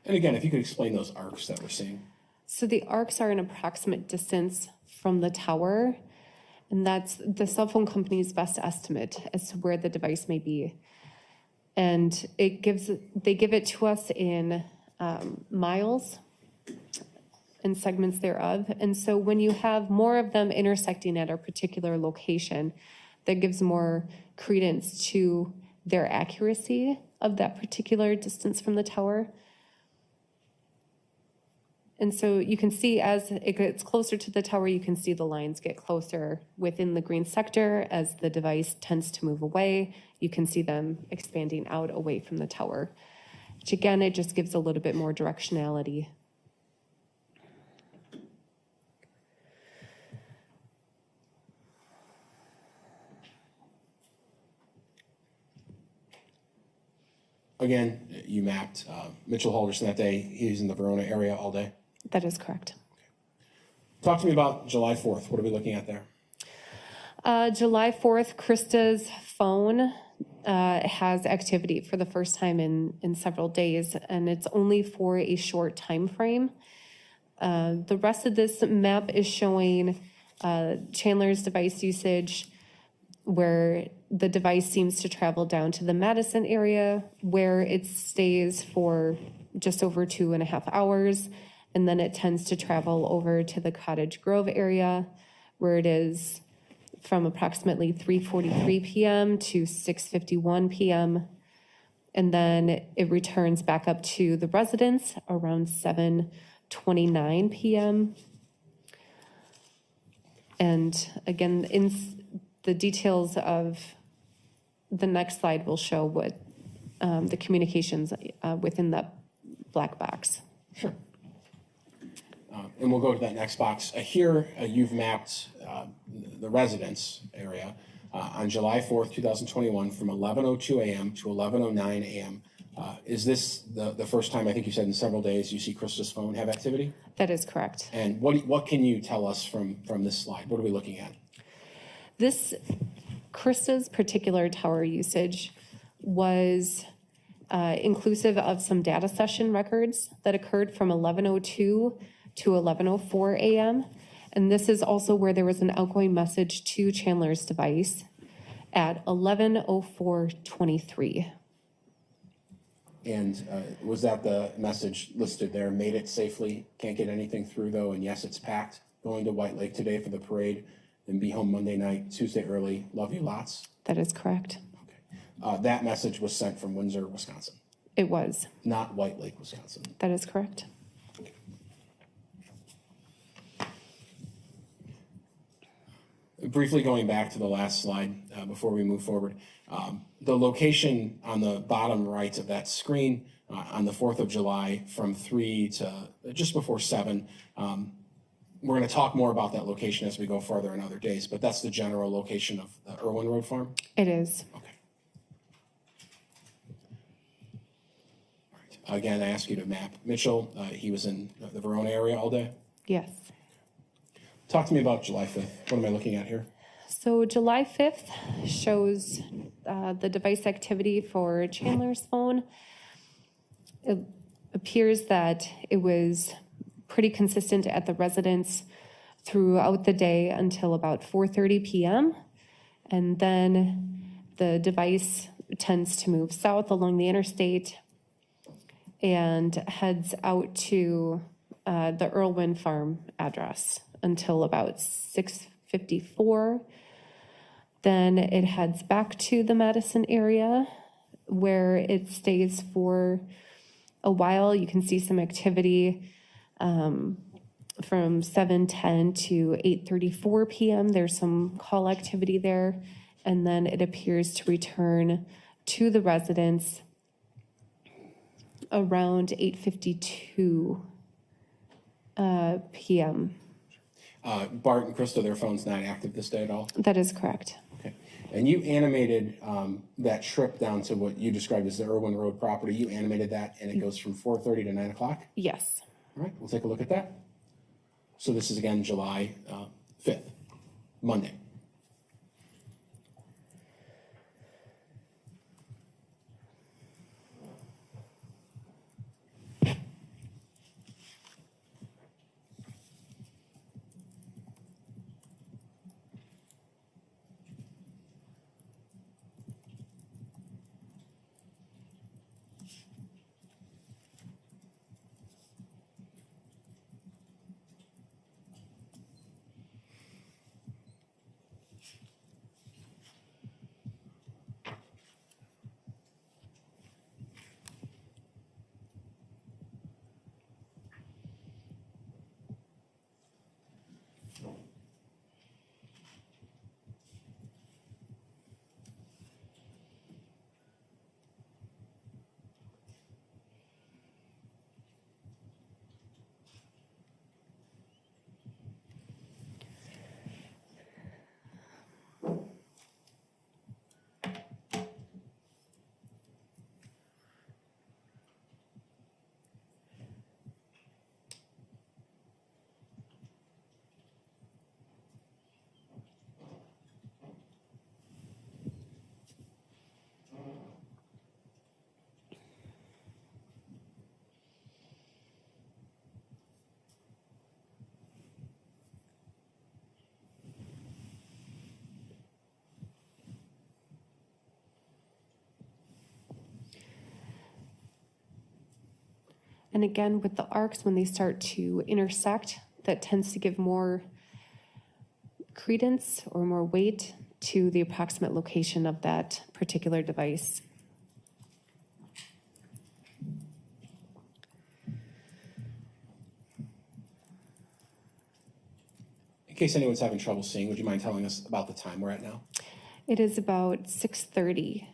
And again, if you could explain those arcs that we're seeing. So the arcs are an approximate distance from the tower, and that's the cell phone company's best estimate as to where the device may be. And they give it to us in miles and segments thereof. And so when you have more of them intersecting at a particular location, that gives more credence to their accuracy of that particular distance from the tower. And so you can see as it gets closer to the tower, you can see the lines get closer within the green sector. As the device tends to move away, you can see them expanding out away from the tower, which again, it just gives a little bit more directionality. Again, you mapped Mitchell Halderson that day. He's in the Verona area all day. That is correct. Talk to me about July 4th. What are we looking at there? July 4th, Krista's phone has activity for the first time in several days, and it's only for a short time frame. The rest of this map is showing Chandler's device usage, where the device seems to travel down to the Madison area, where it stays for just over 2.5 hours, and then it tends to travel over to the Cottage Grove area, where it is from approximately 3:43 p.m. to 6:51 p.m., and then it returns back up to the residence around 7:29 p.m. And again, in the details of the next slide will show what the communications within that black box. Sure. And we'll go to that next box. Here, you've mapped the residence area on July 4th, 2021, from 11:02 a.m. to 11:09 a.m. Is this the first time, I think you said in several days, you see Krista's phone have activity? That is correct. And what can you tell us from this slide? What are we looking at? This Krista's particular tower usage was inclusive of some data session records that occurred from 11:02 to 11:04 a.m. And this is also where there was an outgoing message to Chandler's device at 11:04:23. And was that the message listed there? Made it safely, can't get anything through though, and yes, it's packed. Going to White Lake today for the parade, then be home Monday night, Tuesday early. Love you lots. That is correct. Okay. That message was sent from Windsor, Wisconsin, It was. not White Lake, Wisconsin. That is correct. Briefly going back to the last slide before we move forward, the location on the bottom right of that screen on the 4th of July from 3 to just before 7. We're going to talk more about that location as we go further in other days, but that's the general location of the Irwin Road Farm? It is. Okay. All right. Again, I ask you to map Mitchell. He was in the Verona area all day. Yes. Talk to me about July 5th. What am I looking at here? So July 5th shows the device activity for Chandler's phone. It appears that it was pretty consistent at the residence throughout the day until about 4:30 p.m. And then the device tends to move south along the interstate and heads out to the Irwin Farm address until about 6:54. Then it heads back to the Madison area where it stays for a while. You can see some activity from 7:10 to 8:34 p.m. There's some call activity there. And then it appears to return to the residence around 8:52 p.m. Bart and Krista, their phone's not active this day at all? That is correct. Okay. And you animated that trip down to what you described as the Irwin Road property. You animated that, and it goes from 4:30 to 9 o'clock? Yes. All right, we'll take a look at that. So this is, again, July 5th, Monday. And again, with the arcs, when they start to intersect, that tends to give more credence or more weight to the approximate location of that particular device. In case anyone's having trouble seeing, would you mind telling us about the time we're at now? It is about 6:30.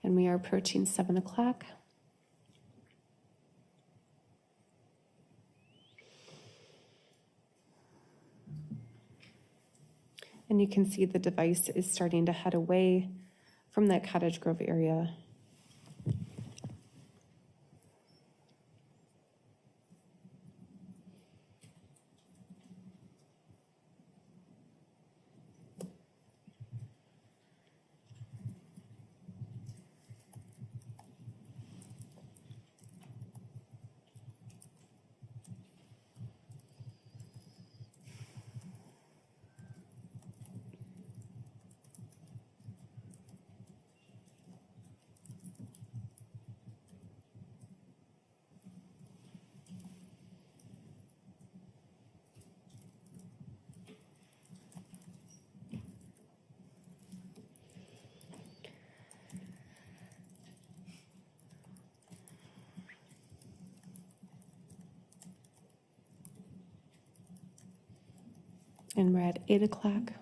And we are approaching 7 o'clock. And you can see the device is starting to head away from that Cottage Grove area. And we're at 8 o'clock.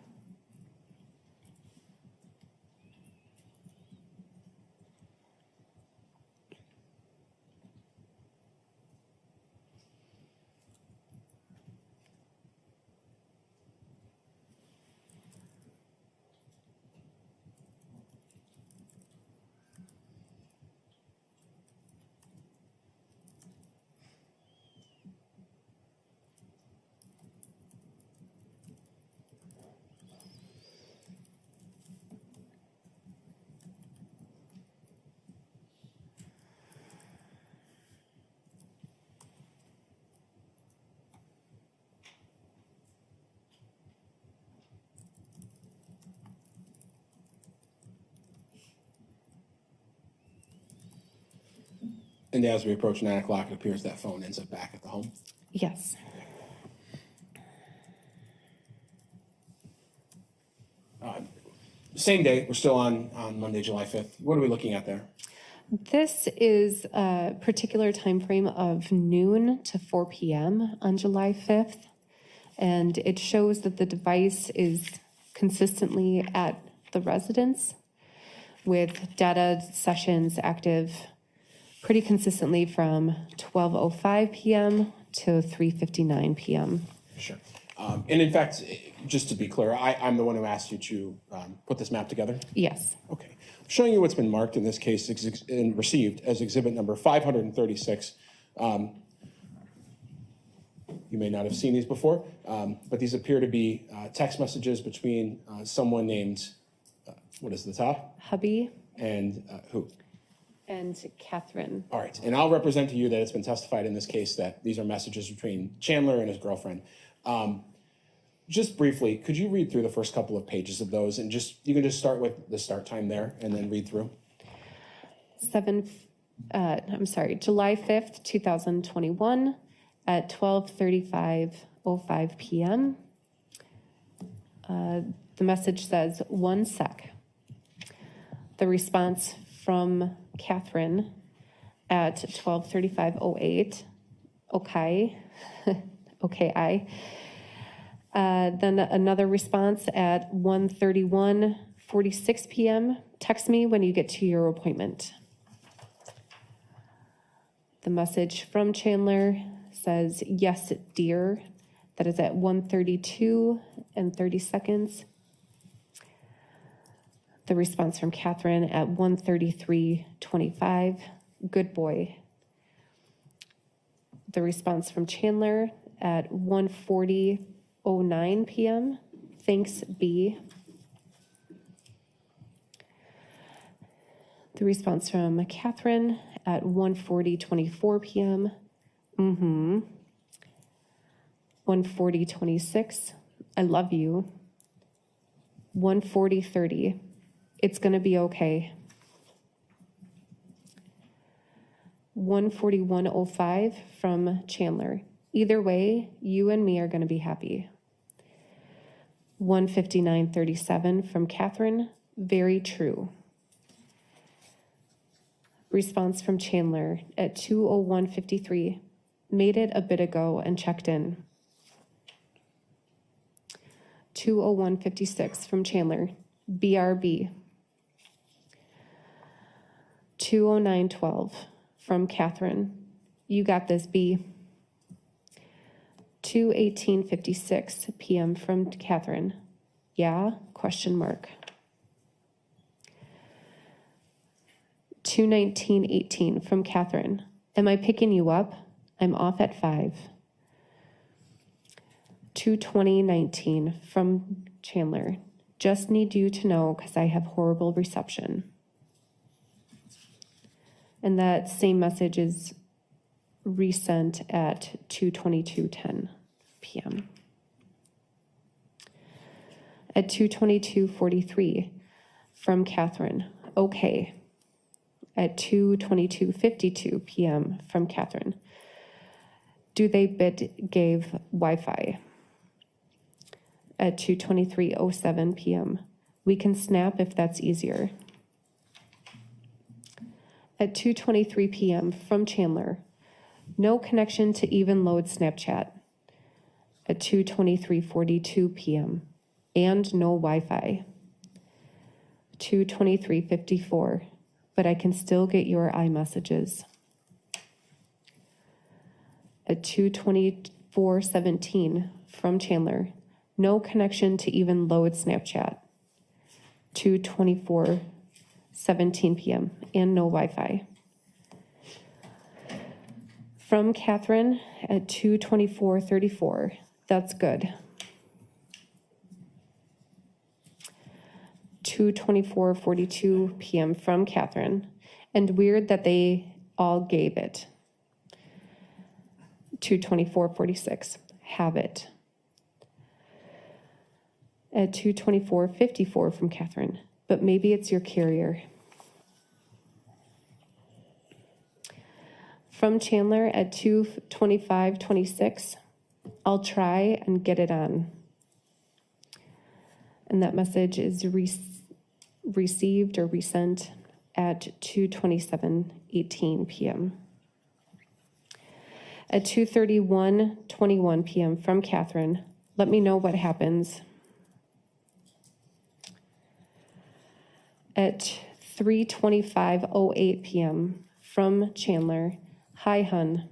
And as we approach 9 o'clock, it appears that phone ends up back at the home. Yes. Same day, we're still on Monday, July 5th. What are we looking at there? This is a particular time frame of noon to 4 p.m. on July 5th. And it shows that the device is consistently at the residence with data sessions active pretty consistently from 12:05 p.m. to 3:59 p.m. Sure. And in fact, just to be clear, I'm the one who asked you to put this map together? Yes. Okay. I'm showing you what's been marked in this case and received as exhibit number 536. You may not have seen these before, but these appear to be text messages between someone named, what is the top? Hubby And who? and Catherine. All right. And I'll represent to you that it's been testified in this case that these are messages between Chandler and his girlfriend. Just briefly, could you read through the first couple of pages of those and you can just start with the start time there and then read through? July 5th, 2021 at 12:35:05 p.m. The message says, 1 sec. The response from Catherine at 12:35:08, okay, okay, then another response at 1:31:46 p.m. Text me when you get to your appointment. The message from Chandler says, yes, dear. That is at 1:32:30. The response from Catherine at 1:33:25, good boy. The response from Chandler at 1:40:09 p.m., Thanks, B. The response from Catherine at 1:40:24 p.m. 1:40:26. I love you. 1:40:30. It's going to be okay. 1:41:05 from Chandler. Either way, you and me are going to be happy. 1:59:37 from Catherine. Very true. Response from Chandler at 2:01:53. Made it a bit ago and checked in. 2:01:56 from Chandler. BRB. 2:09:12 from Catherine. You got this, B. 2:18:56 p.m. from Catherine. Yeah? Question mark. 2:19:18 from Catherine. Am I picking you up? I'm off at 5. 2:20:19 from Chandler. Just need you to know because I have horrible reception. And that same message is resent at 2:22:10 p.m. At 2:22:43 from Catherine. Okay. At 2:22:52 p.m. from Catherine. Do they gave Wi-Fi? At 2:23:07 p.m. We can snap if that's easier. At 2:23 p.m. from Chandler. No connection to even load Snapchat. At 2:23:42 p.m. And no Wi-Fi. 2:23:54. But I can still get your iMessages. At 2:24:17 from Chandler. No connection to even load Snapchat. 2:24:17 p.m. and no Wi-Fi. From Catherine at 2:24:34. That's good. 2:24:42 p.m. from Catherine. And weird that they all gave it. 2:24:46. Have it. At 2:24:54 from Catherine. But maybe it's your carrier. From Chandler at 2:25:26. I'll try and get it on. And that message is received or resent at 2:27:18 p.m. At 2:31:21 p.m. from Catherine. Let me know what happens. At 3:25:08 p.m. from Chandler. Hi, hun.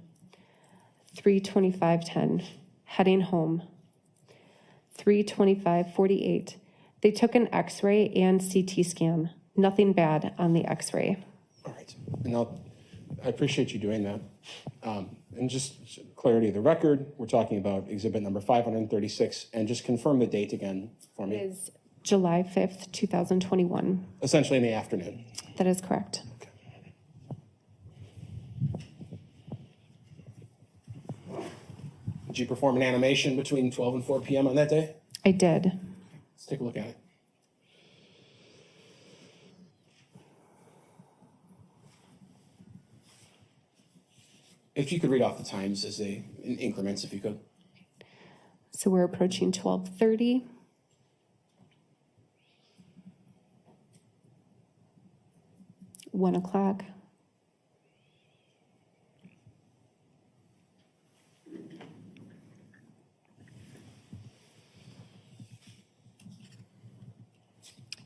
3:25:10. Heading home. 3:25:48. They took an X-ray and CT scan. Nothing bad on the X-ray. All right. And I appreciate you doing that. And just clarity of the record, we're talking about exhibit number 536. And just confirm the date again for me. It is July 5th, 2021. Essentially in the afternoon. That is correct. Did you perform an animation between 12 and 4 p.m. on that day? I did. Let's take a look at it. If you could read off the times as in increments, if you could. So we're approaching 12:30. One o'clock.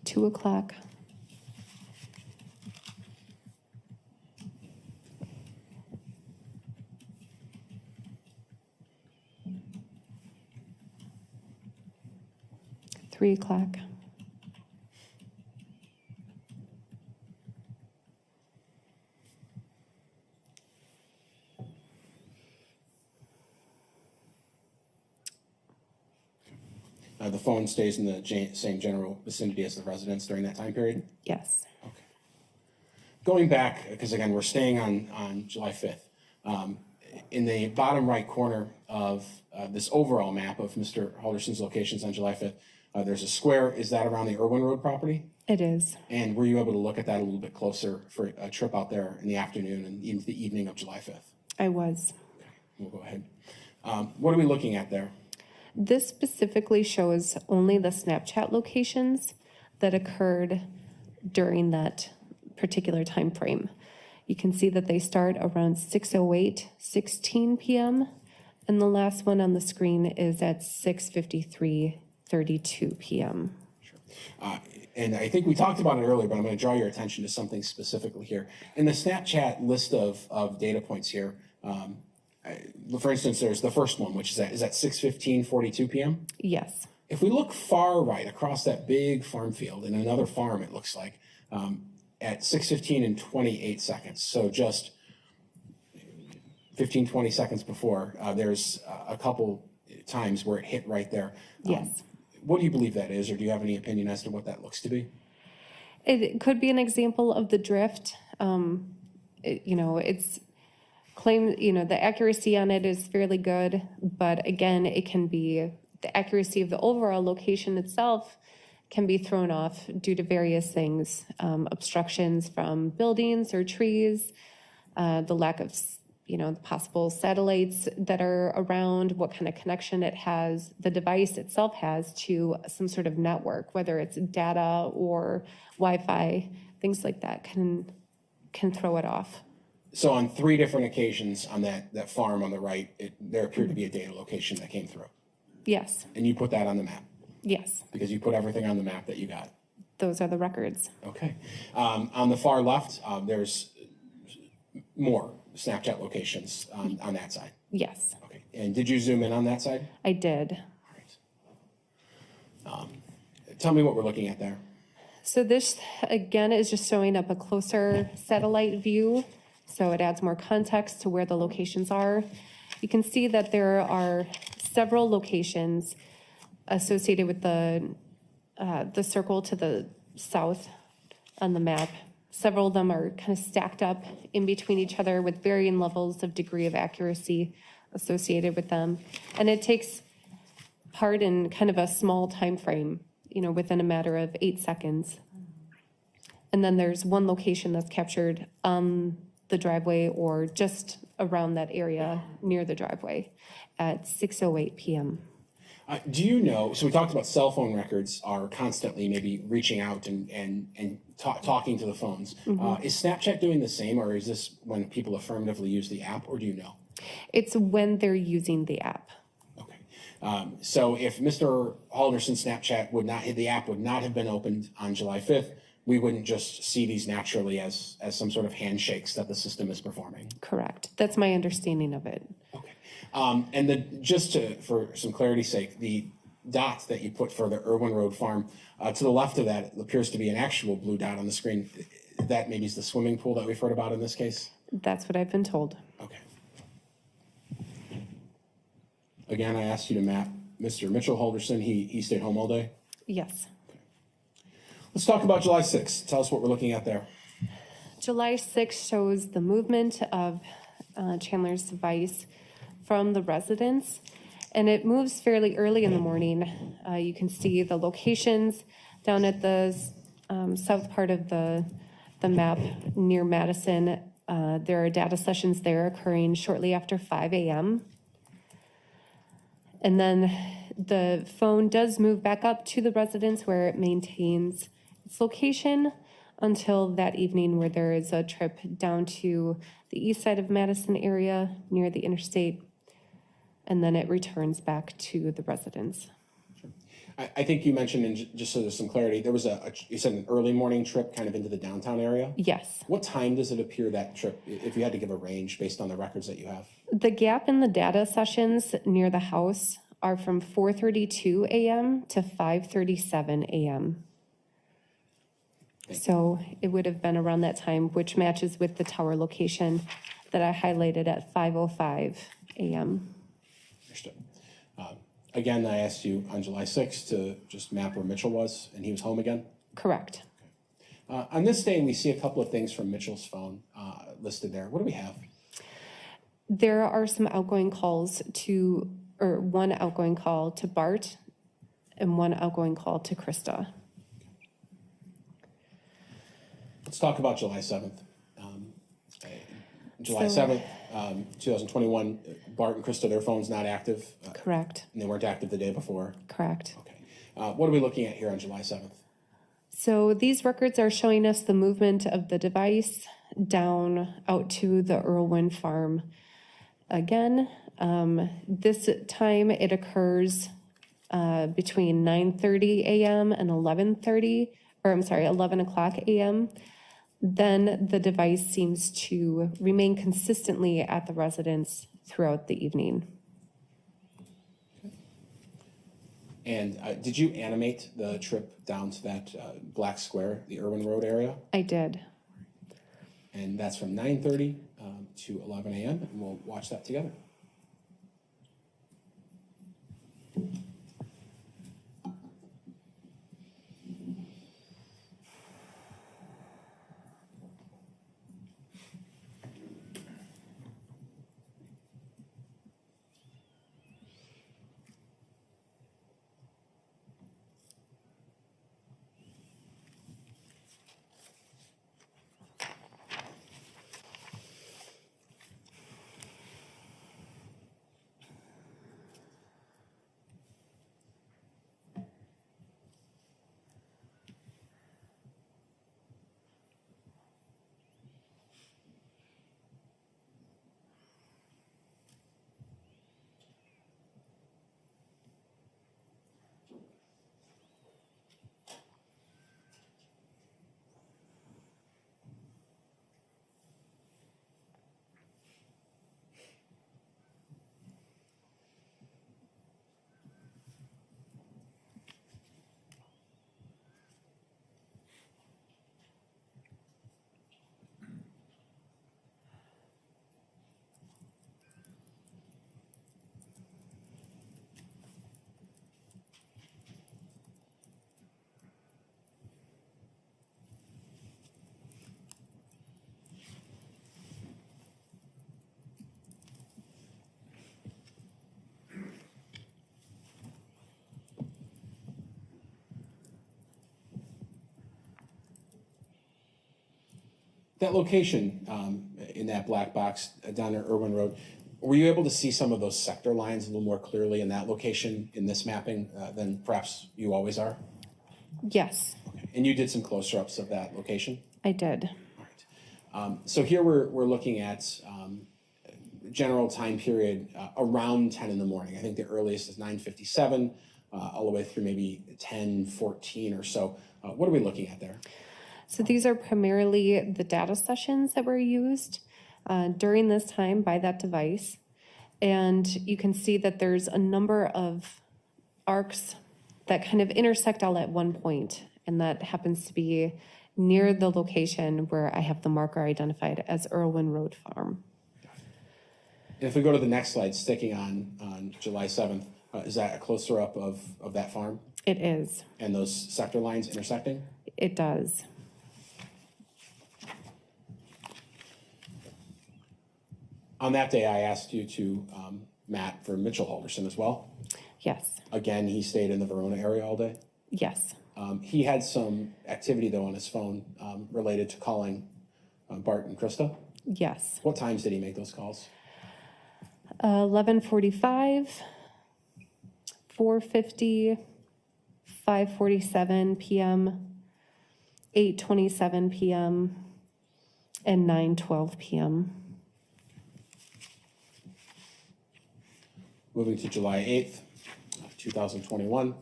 Two o'clock. Three o'clock. The phone stays in the same general vicinity as the residence during that time period? Yes. Going back, because again, we're staying on July 5th, in the bottom right corner of this overall map of Mr. Halderson's locations on July 5th, there's a square. Is that around the Irwin Road property? It is. And were you able to look at that a little bit closer for a trip out there in the afternoon and into the evening of July 5th? I was. We'll go ahead. What are we looking at there? This specifically shows only the Snapchat locations that occurred during that particular time frame. You can see that they start around 6:08:16 p.m. and the last one on the screen is at 6:53:32 p.m. And I think we talked about it earlier, but I'm going to draw your attention to something specifically here. In the Snapchat list of data points here, for instance, there's the first one, which is at 6:15:42 p.m. Yes. If we look far right across that big farm field, in another farm, it looks like, at 6:15:28, so just 15, 20 seconds before, there's a couple times where it hit right there. Yes. What do you believe that is, or do you have any opinion as to what that looks to be? It could be an example of the drift. It's claimed, the accuracy on it is fairly good, but again, it can be the accuracy of the overall location itself can be thrown off due to various things, obstructions from buildings or trees, the lack of, possible satellites that are around, what kind of connection it has, the device itself has to some sort of network, whether it's data or Wi-Fi, things like that can throw it off. So on 3 different occasions on that farm on the right, there appeared to be a data location that came through. Yes. And you put that on the map? Yes. Because you put everything on the map that you got? Those are the records. Okay. On the far left, there's more Snapchat locations on that side? Yes. Okay. And did you zoom in on that side? I did. All right. Tell me what we're looking at there. So this, again, is just showing up a closer satellite view. So it adds more context to where the locations are. You can see that there are several locations associated with the circle to the south on the map. Several of them are kind of stacked up in between each other with varying levels of degree of accuracy associated with them. And it takes part in kind of a small time frame, within a matter of 8 seconds. And then there's one location that's captured on the driveway or just around that area near the driveway at 6:08 p.m. Do you know, so we talked about cell phone records are constantly maybe reaching out and talking to the phones. Is Snapchat doing the same, or is this when people affirmatively use the app, or do you know? It's when they're using the app. Okay. So if Mr. Halderson's Snapchat the app would not have been opened on July 5th, we wouldn't just see these naturally as some sort of handshakes that the system is performing. Correct. That's my understanding of it. Okay. And for some clarity's sake, the dot that you put for the Irwin Road farm, to the left of that appears to be an actual blue dot on the screen. That maybe is the swimming pool that we've heard about in this case? That's what I've been told. Okay. Again, I asked you to map Mr. Mitchell Halderson. He stayed home all day? Yes. Let's talk about July 6th. Tell us what we're looking at there. July 6th shows the movement of Chandler's device from the residence, and it moves fairly early in the morning. You can see the locations down at the south part of the map near Madison. There are data sessions there occurring shortly after 5 a.m. And then the phone does move back up to the residence where it maintains its location until that evening, where there is a trip down to the east side of Madison area near the interstate, and then it returns back to the residence. I think you mentioned, and just so there's some clarity, there was you said an early morning trip kind of into the downtown area? Yes. What time does it appear that trip, if you had to give a range based on the records that you have? The gap in the data sessions near the house are from 4:32 a.m. to 5:37 a.m. So it would have been around that time, which matches with the tower location that I highlighted at 5:05 a.m. Understood. Again, I asked you on July 6th to just map where Mitchell was, and he was home again. Correct. On this day, we see a couple of things from Mitchell's phone listed there. What do we have? There are some outgoing calls to, or one outgoing call to Bart and one outgoing call to Krista. Let's talk about July 7th. July So- 7th, 2021, Bart and Krista, their phone's not active, Correct. and they weren't active the day before. Correct. Okay. What are we looking at here on July 7th? So these records are showing us the movement of the device down out to the Irwin farm. Again, this time it occurs between 9:30 a.m. and 11 o'clock a.m. Then the device seems to remain consistently at the residence throughout the evening. And did you animate the trip down to that black square, the Irwin Road area? I did. And that's from 9:30 to 11 a.m., and we'll watch that together. That location in that black box down there, Irwin Road, were you able to see some of those sector lines a little more clearly in that location in this mapping than perhaps you always are? Yes, Okay. And you did some closer-ups of that location? I did. All right. So here we're looking at general time period around 10 in the morning. I think the earliest is 9:57, all the way through maybe 10:14 or so. What are we looking at there? So these are primarily the data sessions that were used during this time by that device. And you can see that there's a number of arcs that kind of intersect all at one point, and that happens to be near the location where I have the marker identified as Irwin Road Farm. And if we go to the next slide, sticking on July 7th, is that a closer up of that farm It is. and those sector lines intersecting? It does. On that day, I asked you to map for Mitchell Halderson as well. Yes. Again, he stayed in the Verona area all day. Yes. He had some activity, though, on his phone related to calling Bart and Krista. Yes. What times did he make those calls? 11:45, 4:50, 5:47 p.m., 8:27 p.m., and 9:12 p.m. Moving to July 8th, 2021,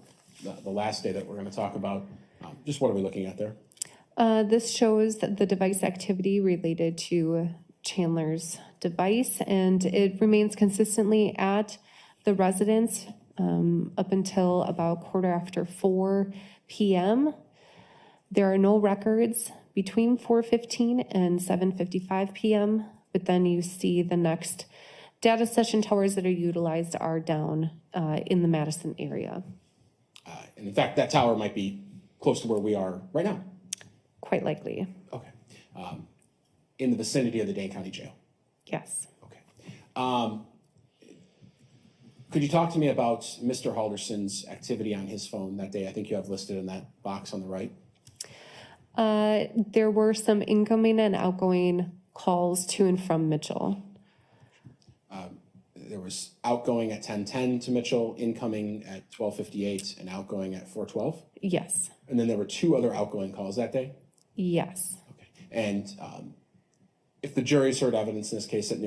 the last day that we're going to talk about. Just what are we looking at there? This shows that the device activity related to Chandler's device, and it remains consistently at the residence up until about 4:15 p.m. There are no records between 4:15 and 7:55 p.m., but then you see the next data session towers that are utilized are down in the Madison area, And in fact, that tower might be close to where we are right now. quite likely. Okay. In the vicinity of the Dane County Jail. Yes. Okay. Could you talk to me about Mr. Halderson's activity on his phone that day? I think you have listed in that box on the right. There were some incoming and outgoing calls to and from Mitchell. There was outgoing at 10:10 to Mitchell, incoming at 12:58, and outgoing at 4:12. Yes. And then there were 2 other outgoing calls that day. Yes. Okay. And if the jury's heard evidence in this case that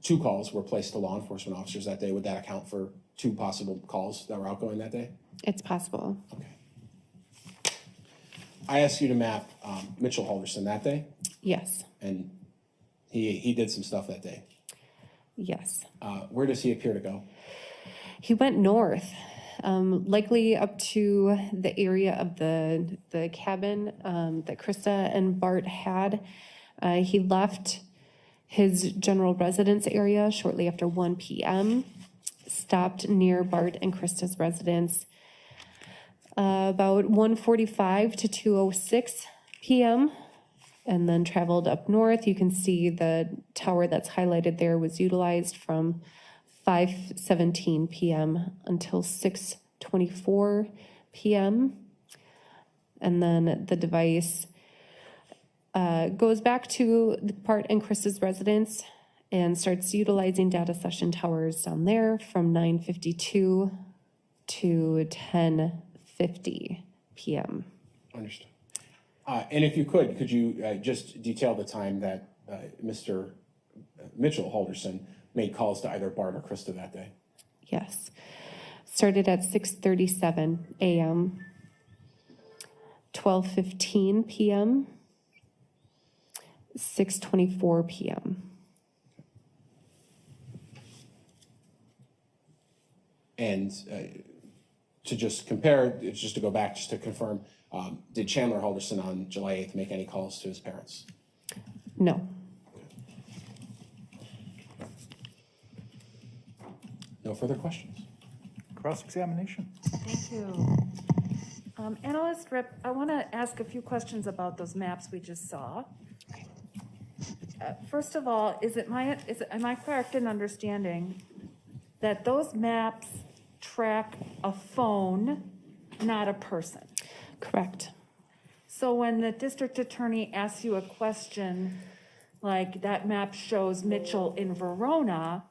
2 calls were placed to law enforcement officers that day, would that account for 2 possible calls that were outgoing that day? It's possible. Okay. I asked you to map Mitchell Halderson that day, Yes. and he did some stuff that day. Yes. Where does he appear to go? He went north, likely up to the area of the cabin that Krista and Bart had. He left his general residence area shortly after 1 p.m., stopped near Bart and Krista's residence about 1:45 to 2:06 p.m., and then traveled up north. You can see the tower that's highlighted there was utilized from 5:17 p.m. until 6:24 p.m. And then the device goes back to Bart and Krista's residence and starts utilizing data session towers down there from 9:52 to 10:50 p.m. Understood. And if you could you just detail the time that Mr. Mitchell Halderson made calls to either Bart or Krista that day? Yes. Started at 6:37 a.m., 12:15 p.m., 6:24 p.m. And to just compare, just to go back, just to confirm, did Chandler Halderson on July 8th make any calls to his parents? No. No further questions? Cross-examination. Thank you. Analyst Ripp, I want to ask a few questions about those maps we just saw. First of all, am I correct in understanding that those maps track a phone, not a person? Correct. So when the district attorney asks you a question like that map shows Mitchell in Verona,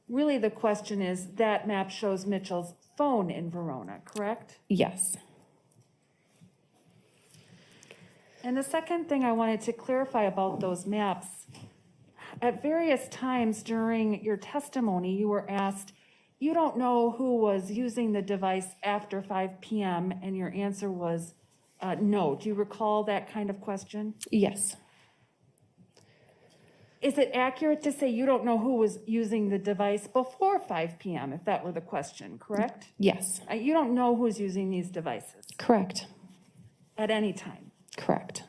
really the question is that map shows Mitchell's phone in Verona, correct? Yes. And the second thing I wanted to clarify about those maps, at various times during your testimony, you were asked, you don't know who was using the device after 5 p.m., and your answer was no. Do you recall that kind of question? Yes. Is it accurate to say you don't know who was using the device before 5 p.m., if that were the question, correct? Yes. You don't know who's using these devices Correct. at any time. Correct.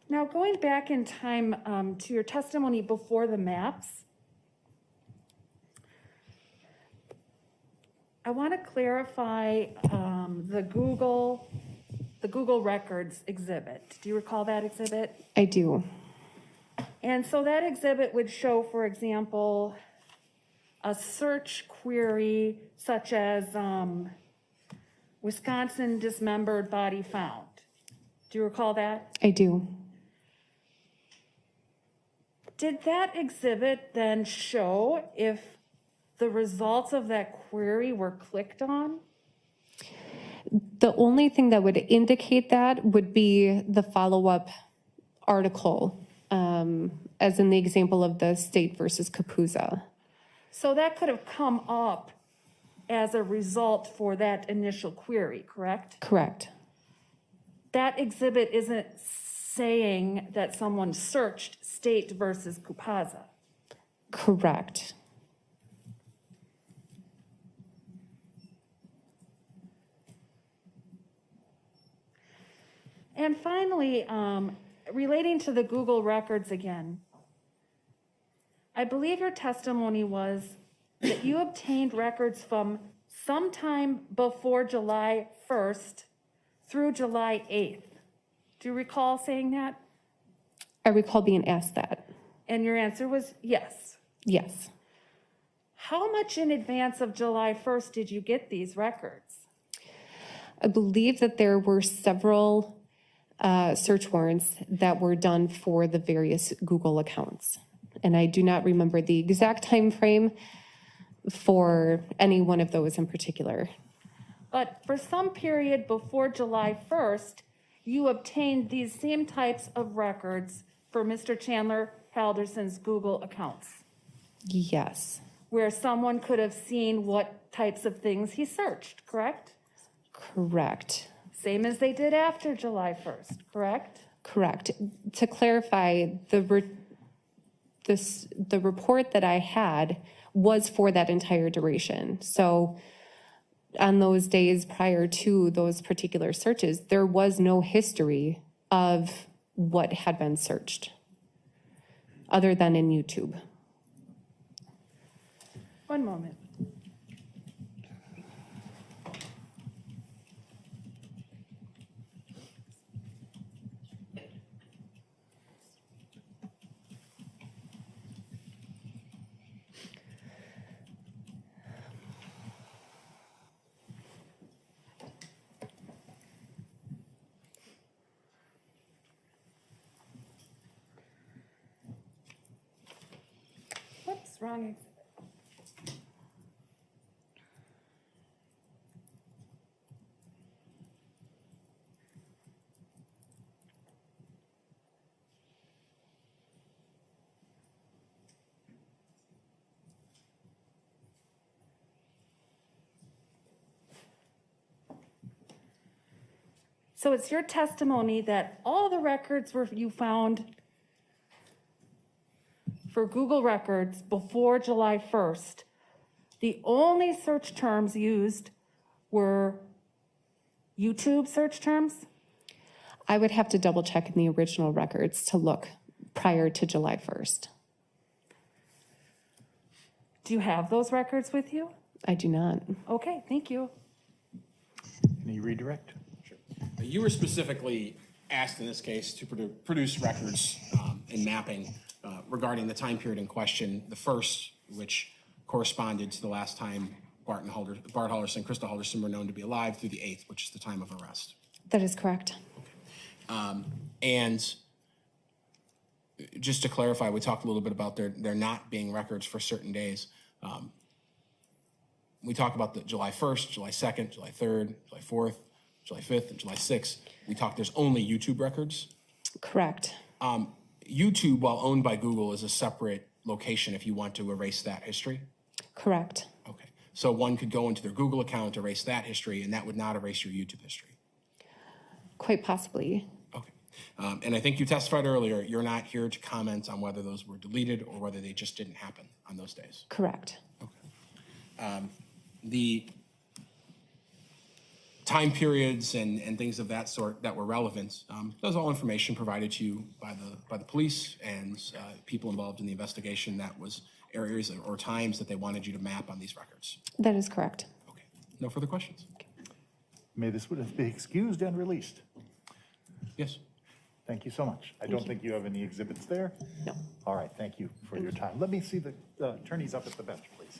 Now, going back in time to your testimony before the maps, I want to clarify the Google Records exhibit. Do you recall that exhibit? I do. And so that exhibit would show, for example, a search query such as Wisconsin dismembered body found. Do you recall that? I do. Did that exhibit then show if the results of that query were clicked on? The only thing that would indicate that would be the follow-up article, as in the example of the State versus Capuzza. So that could have come up as a result for that initial query, correct? Correct. That exhibit isn't saying that someone searched State versus Capuzza. Correct. And finally, relating to the Google records again, I believe your testimony was that you obtained records from sometime before July 1st through July 8th. Do you recall saying that? I recall being asked that. And your answer was yes. Yes. How much in advance of July 1st did you get these records? I believe that there were several search warrants that were done for the various Google accounts. And I do not remember the exact time frame for any one of those in particular. But for some period before July 1st, you obtained these same types of records for Mr. Chandler Halderson's Google accounts, Yes, where someone could have seen what types of things he searched, correct? correct. Same as they did after July 1st, correct? Correct. To clarify, the report that I had was for that entire duration. So on those days prior to those particular searches, there was no history of what had been searched other than in YouTube. One moment. Whoops, wrong exhibit. So it's your testimony that all the records you found for Google records before July 1st, the only search terms used were YouTube search terms? I would have to double check in the original records to look prior to July 1st. Do you have those records with you? I do not. Okay, thank you. Can you redirect? You were specifically asked in this case to produce records and mapping regarding the time period in question, the first, which corresponded to the last time Bart Halderson, Krista Halderson were known to be alive, through the 8th, which is the time of arrest. That is correct. And just to clarify, we talked a little bit about there not being records for certain days. We talked about the July 1st, July 2nd, July 3rd, July 4th, July 5th, and July 6th. We talked there's only YouTube records. Correct. YouTube, while owned by Google, is a separate location if you want to erase that history. Correct. Okay. So one could go into their Google account, erase that history, and that would not erase your YouTube history. Quite possibly. Okay. And I think you testified earlier, you're not here to comment on whether those were deleted or whether they just didn't happen on those days. Correct. Okay. The time periods and things of that sort that were relevant, that was all information provided to you by the police and people involved in the investigation. That was areas or times that they wanted you to map on these records. That is correct. Okay. No further questions? May this witness be excused and released. Yes. Thank you so much. I don't think you have any exhibits there. No. All right, thank you for your time. Let me see the attorneys up at the bench, please.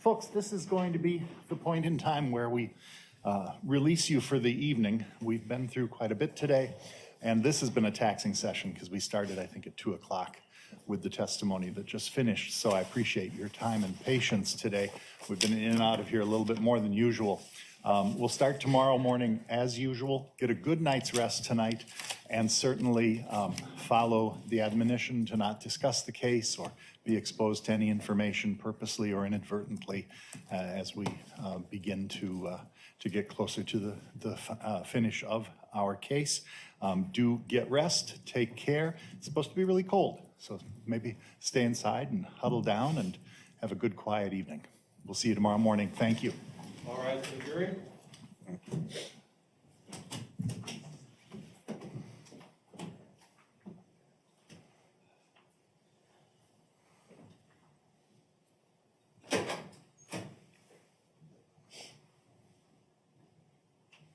folks, this is going to be the point in time where we release you for the evening. We've been through quite a bit today, and this has been a taxing session because we started, I think, at 2 o'clock with the testimony that just finished. So I appreciate your time and patience today. We've been in and out of here a little bit more than usual. We'll start tomorrow morning as usual. Get a good night's rest tonight, and certainly follow the admonition to not discuss the case or be exposed to any information purposely or inadvertently as we begin to get closer to the finish of our case. Do get rest, take care. It's supposed to be really cold, so maybe stay inside and huddle down and have a good, quiet evening. We'll see you tomorrow morning. Thank you. All right, adjourn.